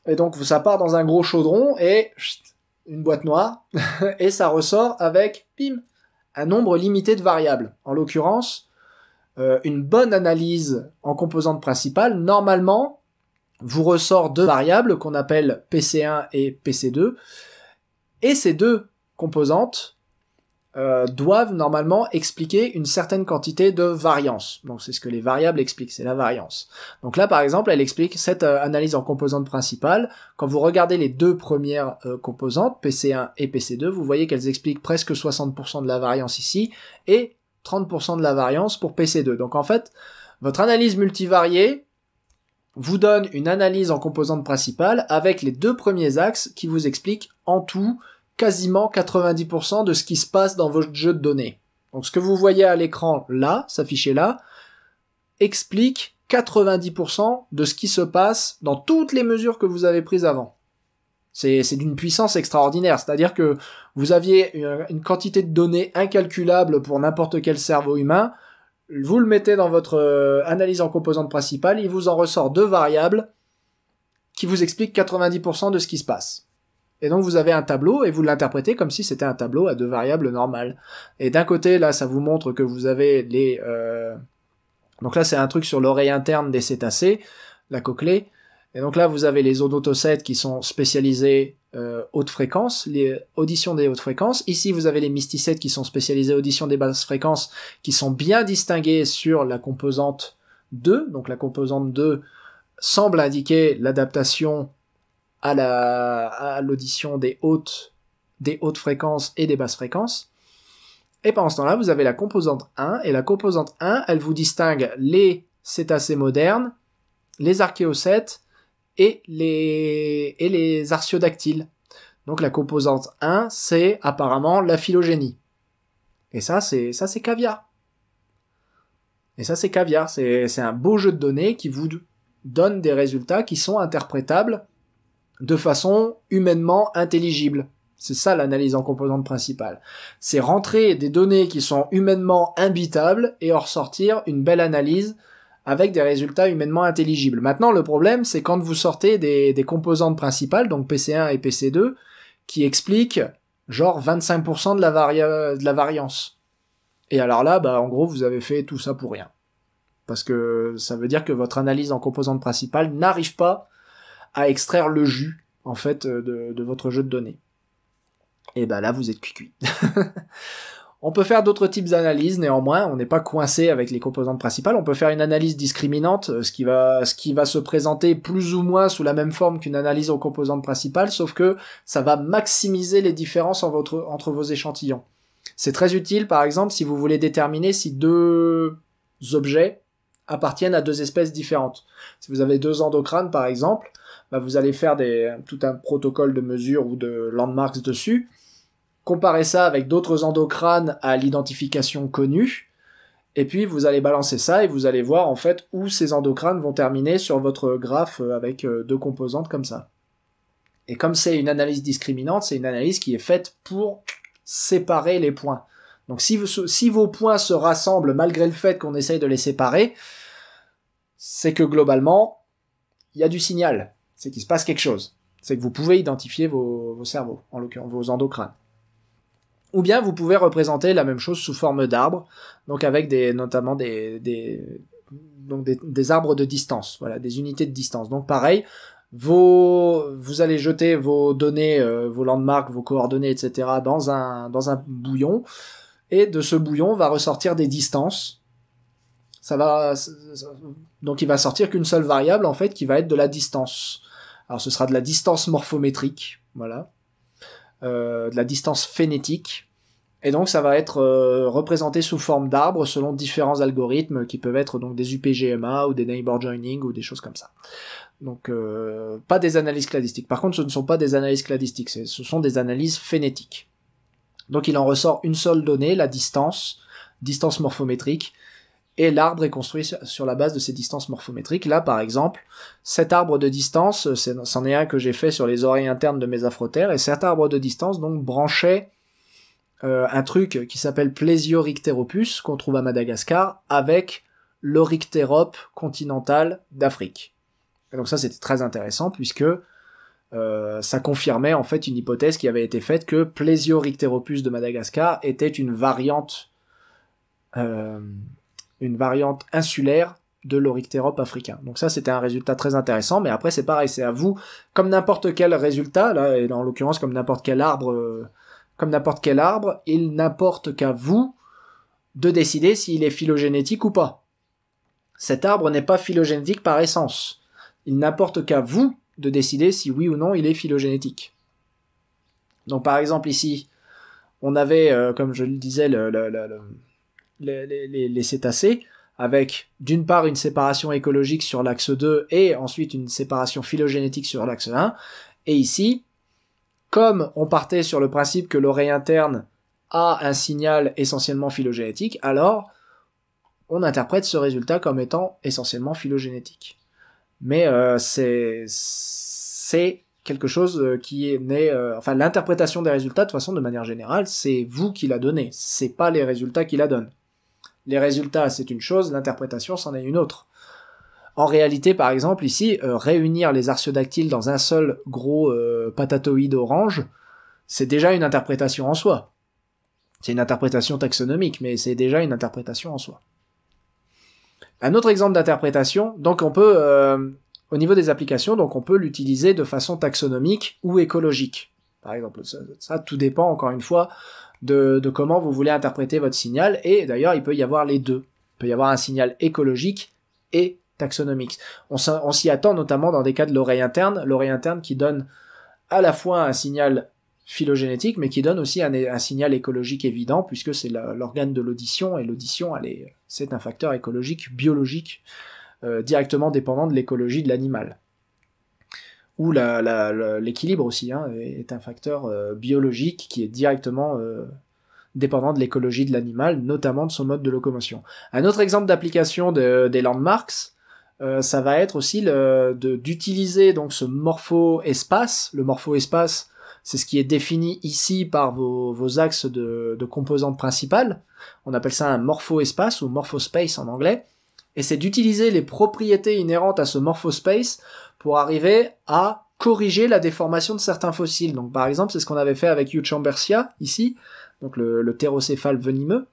Et donc, ça part dans un gros chaudron, et une boîte noire, et ça ressort avec, bim, un nombre limité de variables. En l'occurrence, une bonne analyse en composante principale, normalement, vous ressort deux variables qu'on appelle PC1 et PC2, et ces deux composantes doivent normalement expliquer une certaine quantité de variance. Donc c'est ce que les variables expliquent, c'est la variance. Donc là par exemple, elle explique cette analyse en composante principale. Quand vous regardez les deux premières composantes, PC1 et PC2, vous voyez qu'elles expliquent presque 60% de la variance ici, et 30% de la variance pour PC2. Donc en fait, votre analyse multivariée vous donne une analyse en composante principale avec les deux premiers axes qui vous expliquent en tout quasiment 90% de ce qui se passe dans votre jeu de données. Donc ce que vous voyez à l'écran là, s'afficher là, explique 90% de ce qui se passe dans toutes les mesures que vous avez prises avant. C'est d'une puissance extraordinaire, c'est-à-dire que vous aviez une quantité de données incalculable pour n'importe quel cerveau humain, vous le mettez dans votre analyse en composante principale, il vous en ressort deux variables qui vous expliquent 90% de ce qui se passe. Et donc vous avez un tableau et vous l'interprétez comme si c'était un tableau à deux variables normales. Et d'un côté, là, ça vous montre que vous avez les... Donc là, c'est un truc sur l'oreille interne des cétacés, la cochlée. Et donc là, vous avez les odontocètes qui sont spécialisés haute fréquence, les auditions des hautes fréquences. Ici, vous avez les mysticètes qui sont spécialisés auditions des basses fréquences, qui sont bien distingués sur la composante 2. Donc la composante 2 semble indiquer l'adaptation à l'audition des hautes fréquences et des basses fréquences. Et pendant ce temps-là, vous avez la composante 1, et la composante 1, elle vous distingue les cétacés modernes, les archéocètes, et les artiodactyles. Donc la composante 1, c'est apparemment la phylogénie. Et ça c'est caviar. Et ça c'est caviar, c'est un beau jeu de données qui vous donne des résultats qui sont interprétables de façon humainement intelligible. C'est ça l'analyse en composante principale. C'est rentrer des données qui sont humainement imbitables et en ressortir une belle analyse avec des résultats humainement intelligibles. Maintenant, le problème, c'est quand vous sortez des composantes principales, donc PC1 et PC2, qui expliquent genre 25% de la variance. Et alors là, en gros, vous avez fait tout ça pour rien. Parce que ça veut dire que votre analyse en composante principale n'arrive pas à extraire le jus, en fait, de votre jeu de données. Et là, vous êtes cuit. On peut faire d'autres types d'analyses, néanmoins, on n'est pas coincé avec les composantes principales, on peut faire une analyse discriminante, ce qui va se présenter plus ou moins sous la même forme qu'une analyse aux composantes principales, sauf que ça va maximiser les différences entre vos échantillons. C'est très utile, par exemple, si vous voulez déterminer si deux objets appartiennent à deux espèces différentes. Si vous avez deux endocrines, par exemple, vous allez faire tout un protocole de mesure ou de landmarks dessus, comparer ça avec d'autres endocrines à l'identification connue, et puis vous allez balancer ça et vous allez voir en fait où ces endocrines vont terminer sur votre graphe avec deux composantes comme ça. Et comme c'est une analyse discriminante, c'est une analyse qui est faite pour séparer les points. Donc si vos points se rassemblent malgré le fait qu'on essaye de les séparer, c'est que globalement, il y a du signal, c'est qu'il se passe quelque chose. C'est que vous pouvez identifier vos cerveaux, en l'occurrence vos endocrines. Ou bien vous pouvez représenter la même chose sous forme d'arbres, donc avec notamment des arbres de distance, voilà, des unités de distance. Donc pareil, vous allez jeter vos données, vos landmarks, vos coordonnées, etc. dans un bouillon, et de ce bouillon va ressortir des distances. Donc il va sortir qu'une seule variable en fait qui va être de la distance. Alors ce sera de la distance morphométrique, voilà. De la distance phénétique, et donc ça va être représenté sous forme d'arbres selon différents algorithmes qui peuvent être donc des UPGMA ou des neighbor joining ou des choses comme ça. Donc pas des analyses cladistiques. Par contre, ce ne sont pas des analyses cladistiques, ce sont des analyses phénétiques. Donc il en ressort une seule donnée, la distance morphométrique, et l'arbre est construit sur la base de ces distances morphométriques. Là, par exemple, cet arbre de distance, c'en est un que j'ai fait sur les oreilles internes de mes afrothères, et cet arbre de distance donc branchait un truc qui s'appelle Plesioricteropus, qu'on trouve à Madagascar, avec l'Orictérope continental d'Afrique. Et donc ça, c'était très intéressant, puisque ça confirmait en fait une hypothèse qui avait été faite que Plesioricteropus de Madagascar était une variante insulaire de l'Orictérope africain. Donc ça, c'était un résultat très intéressant, mais après, c'est pareil, c'est à vous, comme n'importe quel résultat, là, et en l'occurrence, comme n'importe quel arbre, il n'importe qu'à vous de décider s'il est phylogénétique ou pas. Cet arbre n'est pas phylogénétique par essence. Il n'importe qu'à vous de décider si oui ou non il est phylogénétique. Donc par exemple ici, on avait, comme je le disais, les cétacés, avec d'une part une séparation écologique sur l'axe 2 et ensuite une séparation phylogénétique sur l'axe 1, et ici, comme on partait sur le principe que l'oreille interne a un signal essentiellement phylogénétique, alors on interprète ce résultat comme étant essentiellement phylogénétique. Mais c'est quelque chose qui est né... enfin, l'interprétation des résultats, de façon, de manière générale, c'est vous qui la donnez, c'est pas les résultats qui la donnent. Les résultats, c'est une chose, l'interprétation, c'en est une autre. En réalité, par exemple, ici, réunir les artiodactyles dans un seul gros patatoïde orange, c'est déjà une interprétation en soi. C'est une interprétation taxonomique, mais c'est déjà une interprétation en soi. Un autre exemple d'interprétation, donc on peut Au niveau des applications, donc on peut l'utiliser de façon taxonomique ou écologique. Par exemple, ça tout dépend encore une fois de comment vous voulez interpréter votre signal, et d'ailleurs il peut y avoir les deux. Il peut y avoir un signal écologique et taxonomique. On s'y attend notamment dans des cas de l'oreille interne qui donne à la fois un signal phylogénétique, mais qui donne aussi un signal écologique évident, puisque c'est l'organe de l'audition, et l'audition, c'est un facteur écologique, biologique, directement dépendant de l'écologie de l'animal. Ou l'équilibre aussi est un facteur biologique qui est directement dépendant de l'écologie de l'animal, notamment de son mode de locomotion. Un autre exemple d'application des landmarks, ça va être aussi d'utiliser donc ce morpho-espace. Le morpho-espace, c'est ce qui est défini ici par vos axes de composantes principales. On appelle ça un morpho-espace ou morphospace en anglais. Et c'est d'utiliser les propriétés inhérentes à ce morphospace pour arriver à corriger la déformation de certains fossiles. Donc par exemple, c'est ce qu'on avait fait avec Euchambersia ici, donc le ptérocéphale venimeux.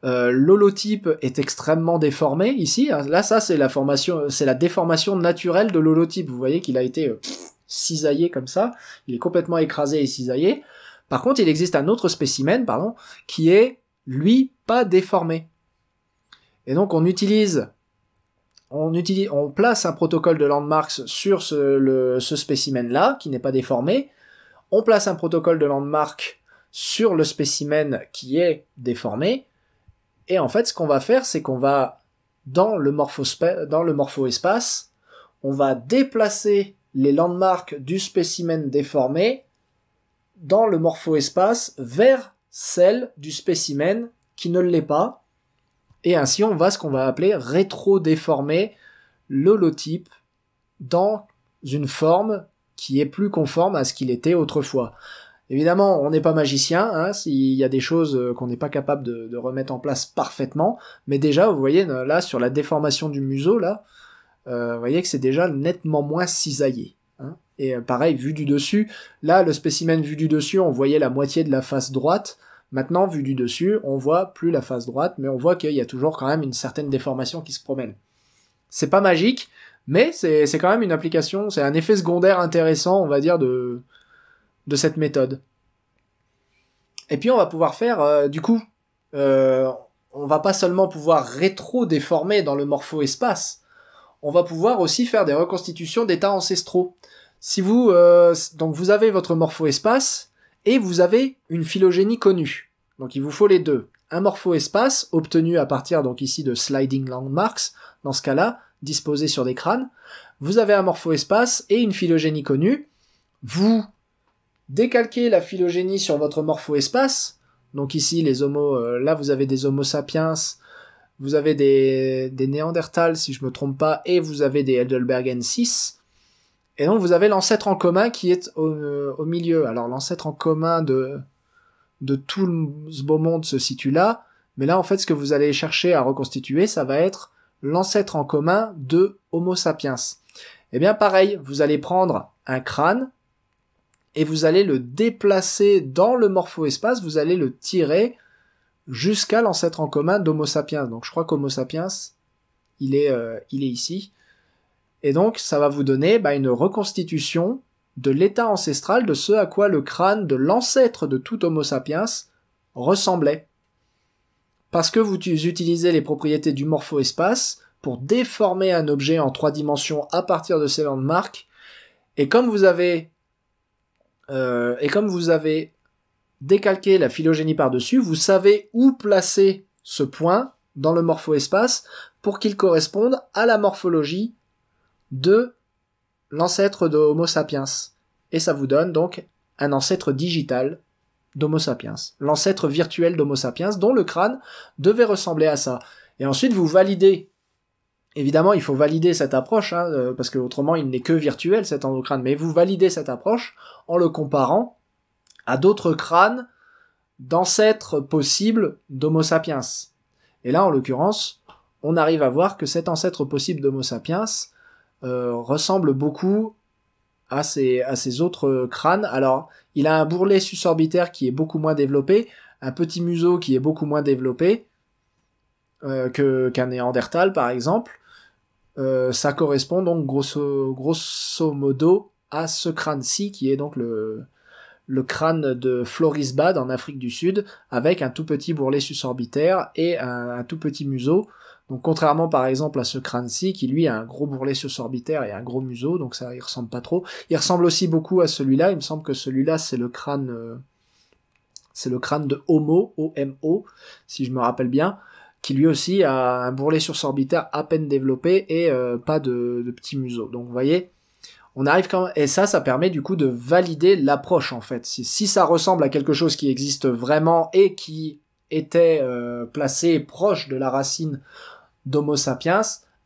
L'holotype est extrêmement déformé ici. Là, ça c'est la déformation naturelle de l'holotype. Vous voyez qu'il a été cisaillé comme ça. Il est complètement écrasé et cisaillé. Par contre, il existe un autre spécimen, qui est lui pas déformé. Et donc on place un protocole de landmarks sur ce spécimen-là, qui n'est pas déformé. On place un protocole de landmark sur le spécimen qui est déformé. Et en fait, ce qu'on va faire, c'est qu'on va, dans le morpho-espace, on va déplacer les landmarks du spécimen déformé dans le morpho-espace vers celle du spécimen qui ne l'est pas. Et ainsi, on va ce qu'on va appeler rétro-déformer l'holotype dans une forme qui est plus conforme à ce qu'il était autrefois. Évidemment, on n'est pas magicien, s'il y a des choses qu'on n'est pas capable de remettre en place parfaitement, mais déjà, vous voyez, là, sur la déformation du museau, là, vous voyez que c'est déjà nettement moins cisaillé. Et pareil, vu du dessus, là, le spécimen vu du dessus, on voyait la moitié de la face droite. Maintenant, vu du dessus, on voit plus la face droite, mais on voit qu'il y a toujours quand même une certaine déformation qui se promène. C'est pas magique, mais c'est quand même une application, c'est un effet secondaire intéressant, on va dire, de cette méthode. Et puis on va pouvoir faire, on va pas seulement pouvoir rétro-déformer dans le morpho-espace, on va pouvoir aussi faire des reconstitutions d'états ancestraux. Si donc vous avez votre morpho-espace, et vous avez une phylogénie connue. Donc il vous faut les deux. Un morpho-espace, obtenu à partir donc ici de sliding landmarks, dans ce cas-là, disposé sur des crânes. Vous avez un morpho-espace et une phylogénie connue. Vous décalquez la phylogénie sur votre morpho-espace. Donc ici, là vous avez des Homo sapiens, vous avez des Néandertals, si je me trompe pas, et vous avez des Heidelbergensis. Et donc vous avez l'ancêtre en commun qui est au milieu. Alors l'ancêtre en commun de tout ce beau monde se situe là, mais là en fait ce que vous allez chercher à reconstituer, ça va être l'ancêtre en commun de Homo sapiens. Et bien pareil, vous allez prendre un crâne, et vous allez le déplacer dans le morpho-espace, vous allez le tirer jusqu'à l'ancêtre en commun d'Homo sapiens. Donc je crois qu'Homo sapiens, il est ici. Et donc, ça va vous donner une reconstitution de l'état ancestral de ce à quoi le crâne de l'ancêtre de tout Homo sapiens ressemblait. Parce que vous utilisez les propriétés du morpho-espace pour déformer un objet en 3 dimensions à partir de ces landmarks, et comme vous avez décalqué la phylogénie par-dessus, vous savez où placer ce point dans le morpho-espace pour qu'il corresponde à la morphologie de l'ancêtre de Homo sapiens. Et ça vous donne donc un ancêtre digital d'Homo sapiens. L'ancêtre virtuel d'Homo sapiens, dont le crâne devait ressembler à ça. Et ensuite, vous validez. Évidemment, il faut valider cette approche, parce que autrement, il n'est que virtuel, cet endocrâne. Mais vous validez cette approche en le comparant à d'autres crânes d'ancêtres possibles d'Homo sapiens. Et là, en l'occurrence, on arrive à voir que cet ancêtre possible d'Homo sapiens ressemble beaucoup à ces autres crânes. Alors, il a un bourrelet susorbitaire qui est beaucoup moins développé, un petit museau qui est beaucoup moins développé qu'un Néandertal, par exemple. ça correspond donc grosso modo à ce crâne-ci, qui est donc le crâne de Florisbad en Afrique du Sud, avec un tout petit bourrelet susorbitaire et un tout petit museau. Donc contrairement par exemple à ce crâne-ci, qui lui a un gros bourrelet susorbitaire et un gros museau, donc ça il ressemble pas trop. Il ressemble aussi beaucoup à celui-là, il me semble que celui-là c'est le crâne de Homo, O-M-O, si je me rappelle bien, qui lui aussi a un bourrelet susorbitaire à peine développé et pas de petit museau. Donc vous voyez, on arrive quand même, et ça permet du coup de valider l'approche en fait. Si ça ressemble à quelque chose qui existe vraiment et qui était placé proche de la racine d'Homo sapiens,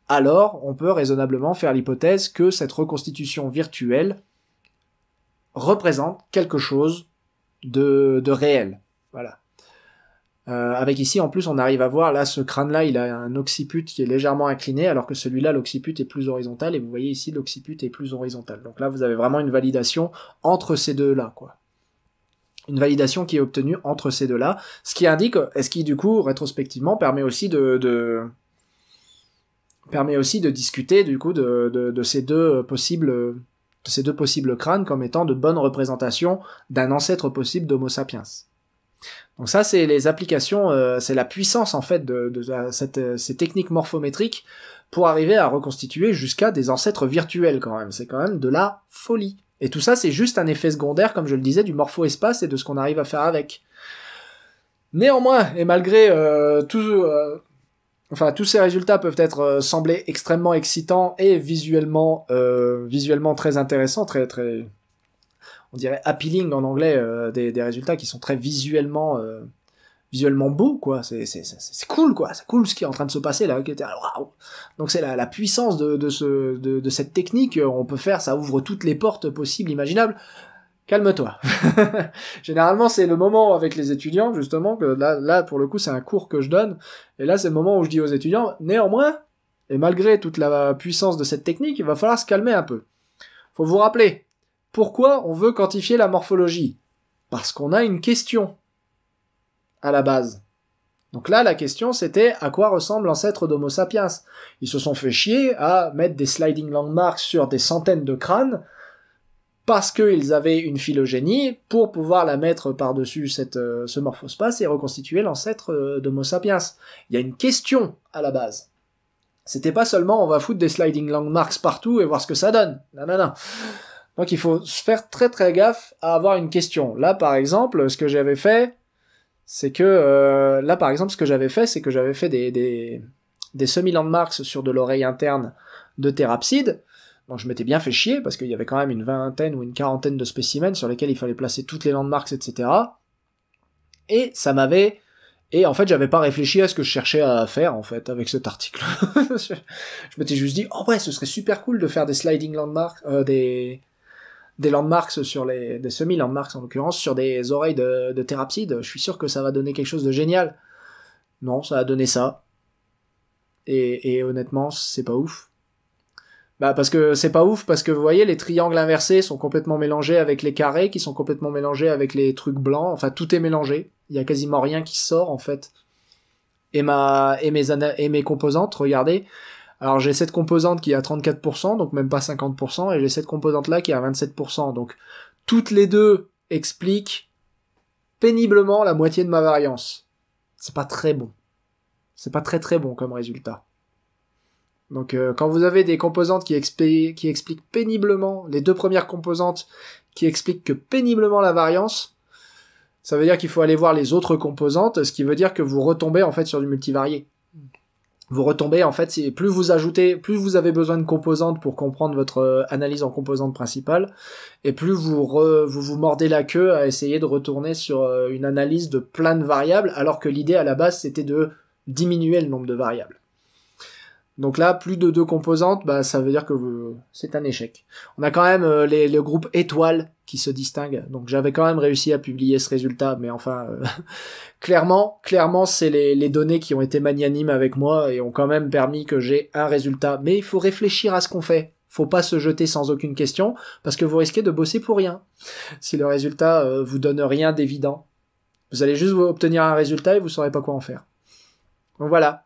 alors on peut raisonnablement faire l'hypothèse que cette reconstitution virtuelle représente quelque chose de réel. Voilà. Avec ici, en plus, on arrive à voir, là, ce crâne-là, il a un occiput qui est légèrement incliné, alors que celui-là, l'occiput est plus horizontal, et vous voyez ici, l'occiput est plus horizontal. Donc là, vous avez vraiment une validation entre ces deux-là, quoi. Une validation qui est obtenue entre ces deux-là, ce qui indique, et ce qui, du coup, rétrospectivement, permet aussi de discuter, du coup, de ces deux possibles crânes comme étant de bonnes représentations d'un ancêtre possible d'Homo sapiens. Donc ça, c'est les applications, c'est la puissance en fait ces techniques morphométriques pour arriver à reconstituer jusqu'à des ancêtres virtuels quand même. C'est quand même de la folie. Et tout ça, c'est juste un effet secondaire, comme je le disais, du morpho-espace et de ce qu'on arrive à faire avec. Néanmoins, et malgré tous ces résultats peuvent être sembler extrêmement excitants et visuellement très intéressants, très on dirait appealing en anglais, des résultats qui sont très visuellement beaux, quoi. C'est cool, quoi. C'est cool ce qui est en train de se passer là. Waouh. Donc c'est la puissance de cette technique. On peut faire, ça ouvre toutes les portes possibles, imaginables. Calme-toi. Généralement, c'est le moment avec les étudiants, justement, que là, pour le coup, c'est un cours que je donne. Et là, c'est le moment où je dis aux étudiants, néanmoins, et malgré toute la puissance de cette technique, il va falloir se calmer un peu. Faut vous rappeler, pourquoi on veut quantifier la morphologie? Parce qu'on a une question à la base. Donc là, la question, c'était à quoi ressemble l'ancêtre d'Homo sapiens? Ils se sont fait chier à mettre des sliding landmarks sur des centaines de crânes parce qu'ils avaient une phylogénie pour pouvoir la mettre par-dessus ce morphospace et reconstituer l'ancêtre d'Homo sapiens. Il y a une question à la base. C'était pas seulement on va foutre des sliding landmarks partout et voir ce que ça donne. Non. Donc il faut se faire très très gaffe à avoir une question. Là par exemple, ce que j'avais fait, c'est que j'avais fait des semi-landmarks sur de l'oreille interne de Therapside. Donc je m'étais bien fait chier parce qu'il y avait quand même une vingtaine ou une quarantaine de spécimens sur lesquels il fallait placer toutes les landmarks, etc. Et en fait, j'avais pas réfléchi à ce que je cherchais à faire, en fait, avec cet article. Je m'étais juste dit, oh ouais, ce serait super cool de faire des sliding landmarks, des landmarks des semi-landmarks en l'occurrence, sur des oreilles de Therapside. Je suis sûr que ça va donner quelque chose de génial. Non, ça a donné ça. Et honnêtement, c'est pas ouf. Parce que vous voyez, les triangles inversés sont complètement mélangés avec les carrés, qui sont complètement mélangés avec les trucs blancs. Enfin, tout est mélangé. Il y a quasiment rien qui sort, en fait. Et mes composantes, regardez. Alors, j'ai cette composante qui est à 34%, donc même pas 50%, et j'ai cette composante-là qui est à 27%. Donc, toutes les deux expliquent péniblement la moitié de ma variance. C'est pas très bon. C'est pas très très bon comme résultat. Donc quand vous avez des composantes qui expliquent péniblement, les deux premières composantes qui expliquent que péniblement la variance, ça veut dire qu'il faut aller voir les autres composantes, ce qui veut dire que vous retombez en fait sur du multivarié. Vous retombez en fait, plus vous avez besoin de composantes pour comprendre votre analyse en composantes principales, et plus vous vous mordez la queue à essayer de retourner sur une analyse de plein de variables, alors que l'idée à la base c'était de diminuer le nombre de variables. Donc là, plus de 2 composantes, ça veut dire que c'est un échec. On a quand même le groupe étoile qui se distingue. Donc j'avais quand même réussi à publier ce résultat, mais enfin, clairement, c'est les données qui ont été magnanimes avec moi et ont quand même permis que j'ai un résultat. Mais il faut réfléchir à ce qu'on fait. Faut pas se jeter sans aucune question, parce que vous risquez de bosser pour rien. Si le résultat vous donne rien d'évident, vous allez juste obtenir un résultat et vous saurez pas quoi en faire. Donc voilà.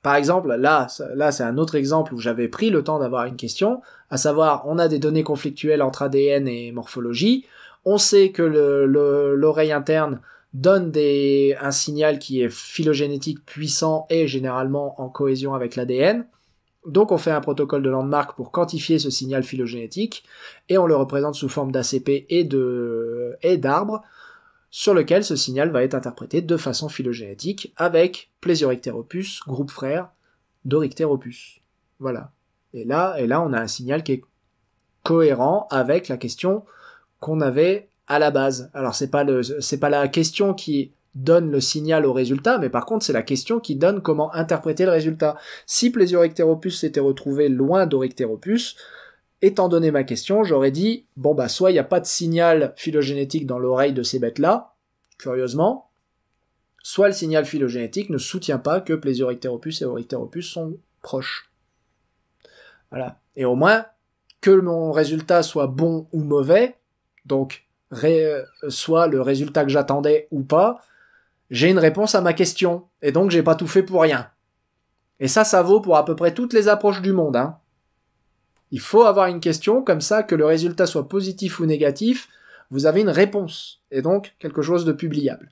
Par exemple, là c'est un autre exemple où j'avais pris le temps d'avoir une question, à savoir, on a des données conflictuelles entre ADN et morphologie, on sait que l'oreille interne donne un signal qui est phylogénétique puissant et généralement en cohésion avec l'ADN, donc on fait un protocole de Landmark pour quantifier ce signal phylogénétique, et on le représente sous forme d'ACP et d'arbre, sur lequel ce signal va être interprété de façon phylogénétique avec Plesiorycteropus, groupe frère d'Orycteropus. Voilà. Et là, on a un signal qui est cohérent avec la question qu'on avait à la base. Alors c'est pas la question qui donne le signal au résultat, mais par contre c'est la question qui donne comment interpréter le résultat. Si Plesiorycteropus s'était retrouvé loin d'Orycteropus, étant donné ma question, j'aurais dit, bon bah soit il n'y a pas de signal phylogénétique dans l'oreille de ces bêtes-là, curieusement, soit le signal phylogénétique ne soutient pas que Plesiorycteropus et Orycteropus sont proches. Voilà. Et au moins, que mon résultat soit bon ou mauvais, donc soit le résultat que j'attendais ou pas, j'ai une réponse à ma question, et donc j'ai pas tout fait pour rien. Et ça vaut pour à peu près toutes les approches du monde, hein. Il faut avoir une question, comme ça, que le résultat soit positif ou négatif, vous avez une réponse, et donc quelque chose de publiable.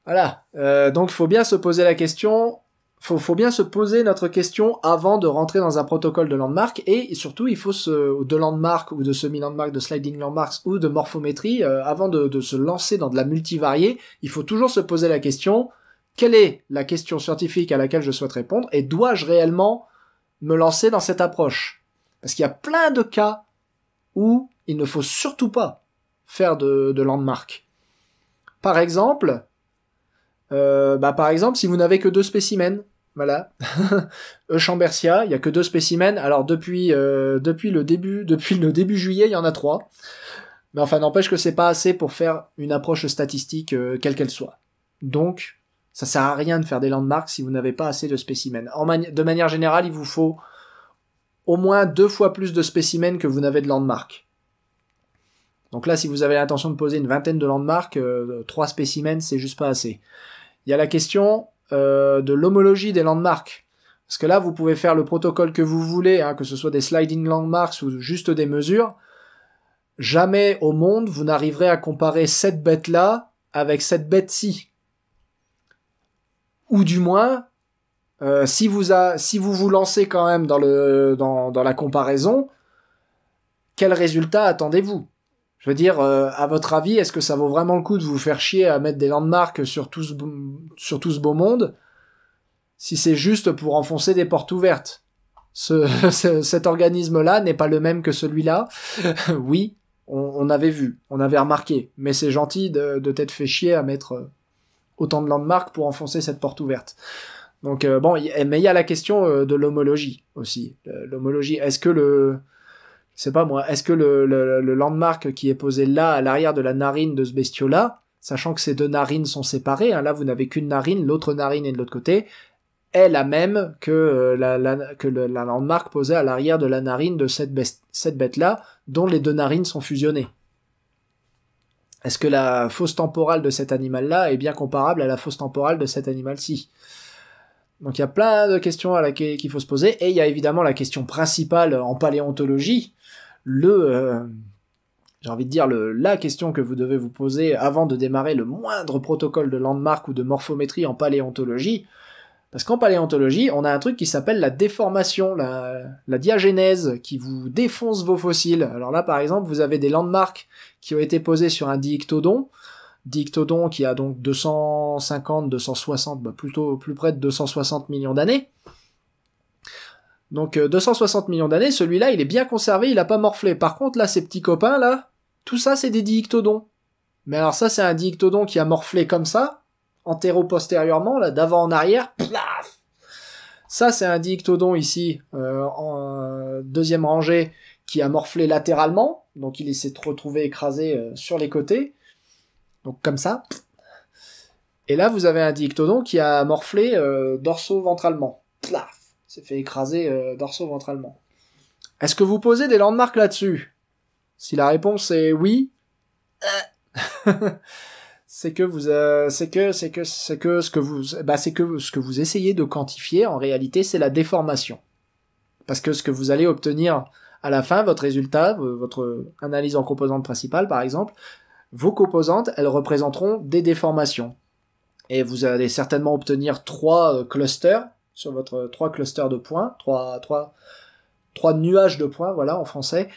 Voilà, donc il faut bien se poser la question, faut bien se poser notre question avant de rentrer dans un protocole de Landmark, et surtout il faut de Landmark, ou de semi-Landmark, de sliding Landmarks, ou de morphométrie, avant de se lancer dans de la multivariée, il faut toujours se poser la question, quelle est la question scientifique à laquelle je souhaite répondre, et dois-je réellement me lancer dans cette approche? Parce qu'il y a plein de cas où il ne faut surtout pas faire de Landmark. Par exemple, si vous n'avez que 2 spécimens, voilà, Euchambertia, il y a que 2 spécimens. Alors depuis le début juillet, il y en a 3. Mais enfin, n'empêche que c'est pas assez pour faire une approche statistique quelle qu'elle soit. Donc, ça sert à rien de faire des landmarks si vous n'avez pas assez de spécimens. De manière générale, il vous faut au moins 2 fois plus de spécimens que vous n'avez de landmarks. Donc là, si vous avez l'intention de poser une vingtaine de landmarks, 3 spécimens, c'est juste pas assez. Il y a la question de l'homologie des landmarks. Parce que là, vous pouvez faire le protocole que vous voulez, hein, que ce soit des sliding landmarks ou juste des mesures. Jamais au monde, vous n'arriverez à comparer cette bête-là avec cette bête-ci. Ou du moins, si vous vous lancez quand même dans la comparaison, quel résultat attendez-vous? Je veux dire, à votre avis, est-ce que ça vaut vraiment le coup de vous faire chier à mettre des landmarks sur tout ce beau monde, si c'est juste pour enfoncer des portes ouvertes? Cet organisme-là n'est pas le même que celui-là. Oui, on avait vu, on avait remarqué, mais c'est gentil de t'être fait chier à mettre autant de landmarks pour enfoncer cette porte ouverte. Donc mais il y a la question de l'homologie aussi. L'homologie, est-ce que le landmark qui est posé là, à l'arrière de la narine de ce bestiau-là, sachant que ces 2 narines sont séparées, hein, là vous n'avez qu'une narine, l'autre narine est de l'autre côté, est la même que la landmark posée à l'arrière de la narine de cette bête-là, dont les 2 narines sont fusionnées. Est-ce que la fosse temporale de cet animal-là est bien comparable à la fosse temporale de cet animal-ci? Donc il y a plein de questions à laquelle qu'il faut se poser, et il y a évidemment la question principale en paléontologie, j'ai envie de dire la question que vous devez vous poser avant de démarrer le moindre protocole de landmark ou de morphométrie en paléontologie, parce qu'en paléontologie, on a un truc qui s'appelle la déformation, la diagénèse, qui vous défonce vos fossiles. Alors là, par exemple, vous avez des landmarks qui ont été posés sur un Diictodon qui a donc 250, 260, plutôt plus près de 260 millions d'années. Donc 260 millions d'années, celui-là, il est bien conservé, il a pas morflé. Par contre, là, ces petits copains, là, tout ça, c'est des Diictodons. Mais alors ça, c'est un Diictodon qui a morflé comme ça, antéro-postérieurement, là, d'avant en arrière, plaf. Ça, c'est un Diictodon ici, en deuxième rangée, qui a morflé latéralement, donc il s'est retrouvé écrasé sur les côtés, donc comme ça. Et là, vous avez un Diictodon qui a morflé dorso-ventralement, plaf, s'est fait écraser dorso-ventralement. Est-ce que vous posez des landmarks là-dessus? Si la réponse est oui, c'est que ce que vous essayez de quantifier en réalité, c'est la déformation. Parce que ce que vous allez obtenir à la fin, votre résultat, votre analyse en composantes principales par exemple, vos composantes, elles représenteront des déformations. Et vous allez certainement obtenir 3 clusters sur votre 3 clusters de points, 3 nuages de points, voilà en français.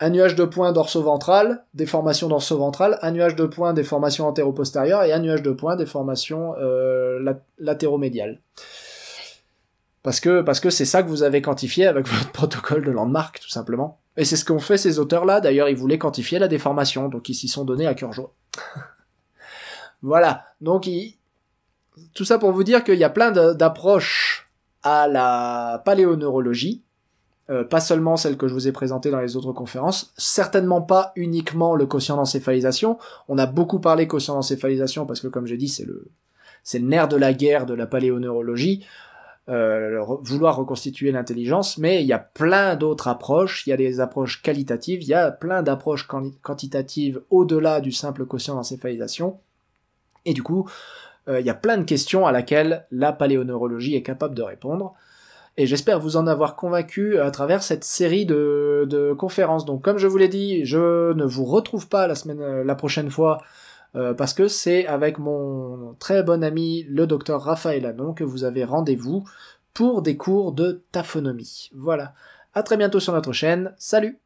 Un nuage de points dorso-ventral, déformation dorso-ventrale, un nuage de points déformation antéro-postérieure et un nuage de points déformation latéro-médiale. Parce que c'est ça que vous avez quantifié avec votre protocole de Landmark, tout simplement. Et c'est ce qu'ont fait ces auteurs-là, d'ailleurs ils voulaient quantifier la déformation, donc ils s'y sont donnés à cœur joie. Voilà, donc tout ça pour vous dire qu'il y a plein d'approches à la paléoneurologie, pas seulement celle que je vous ai présentée dans les autres conférences, certainement pas uniquement le quotient d'encéphalisation. On a beaucoup parlé quotient d'encéphalisation parce que, comme j'ai dit, c'est le nerf de la guerre de la paléoneurologie, vouloir reconstituer l'intelligence, mais il y a plein d'autres approches, il y a des approches qualitatives, il y a plein d'approches quantitatives au-delà du simple quotient d'encéphalisation, et du coup, il y a plein de questions à laquelle la paléoneurologie est capable de répondre. Et j'espère vous en avoir convaincu à travers cette série de conférences. Donc comme je vous l'ai dit, je ne vous retrouve pas la prochaine fois parce que c'est avec mon très bon ami le docteur Raphaël Hanon que vous avez rendez-vous pour des cours de taphonomie. Voilà. À très bientôt sur notre chaîne. Salut!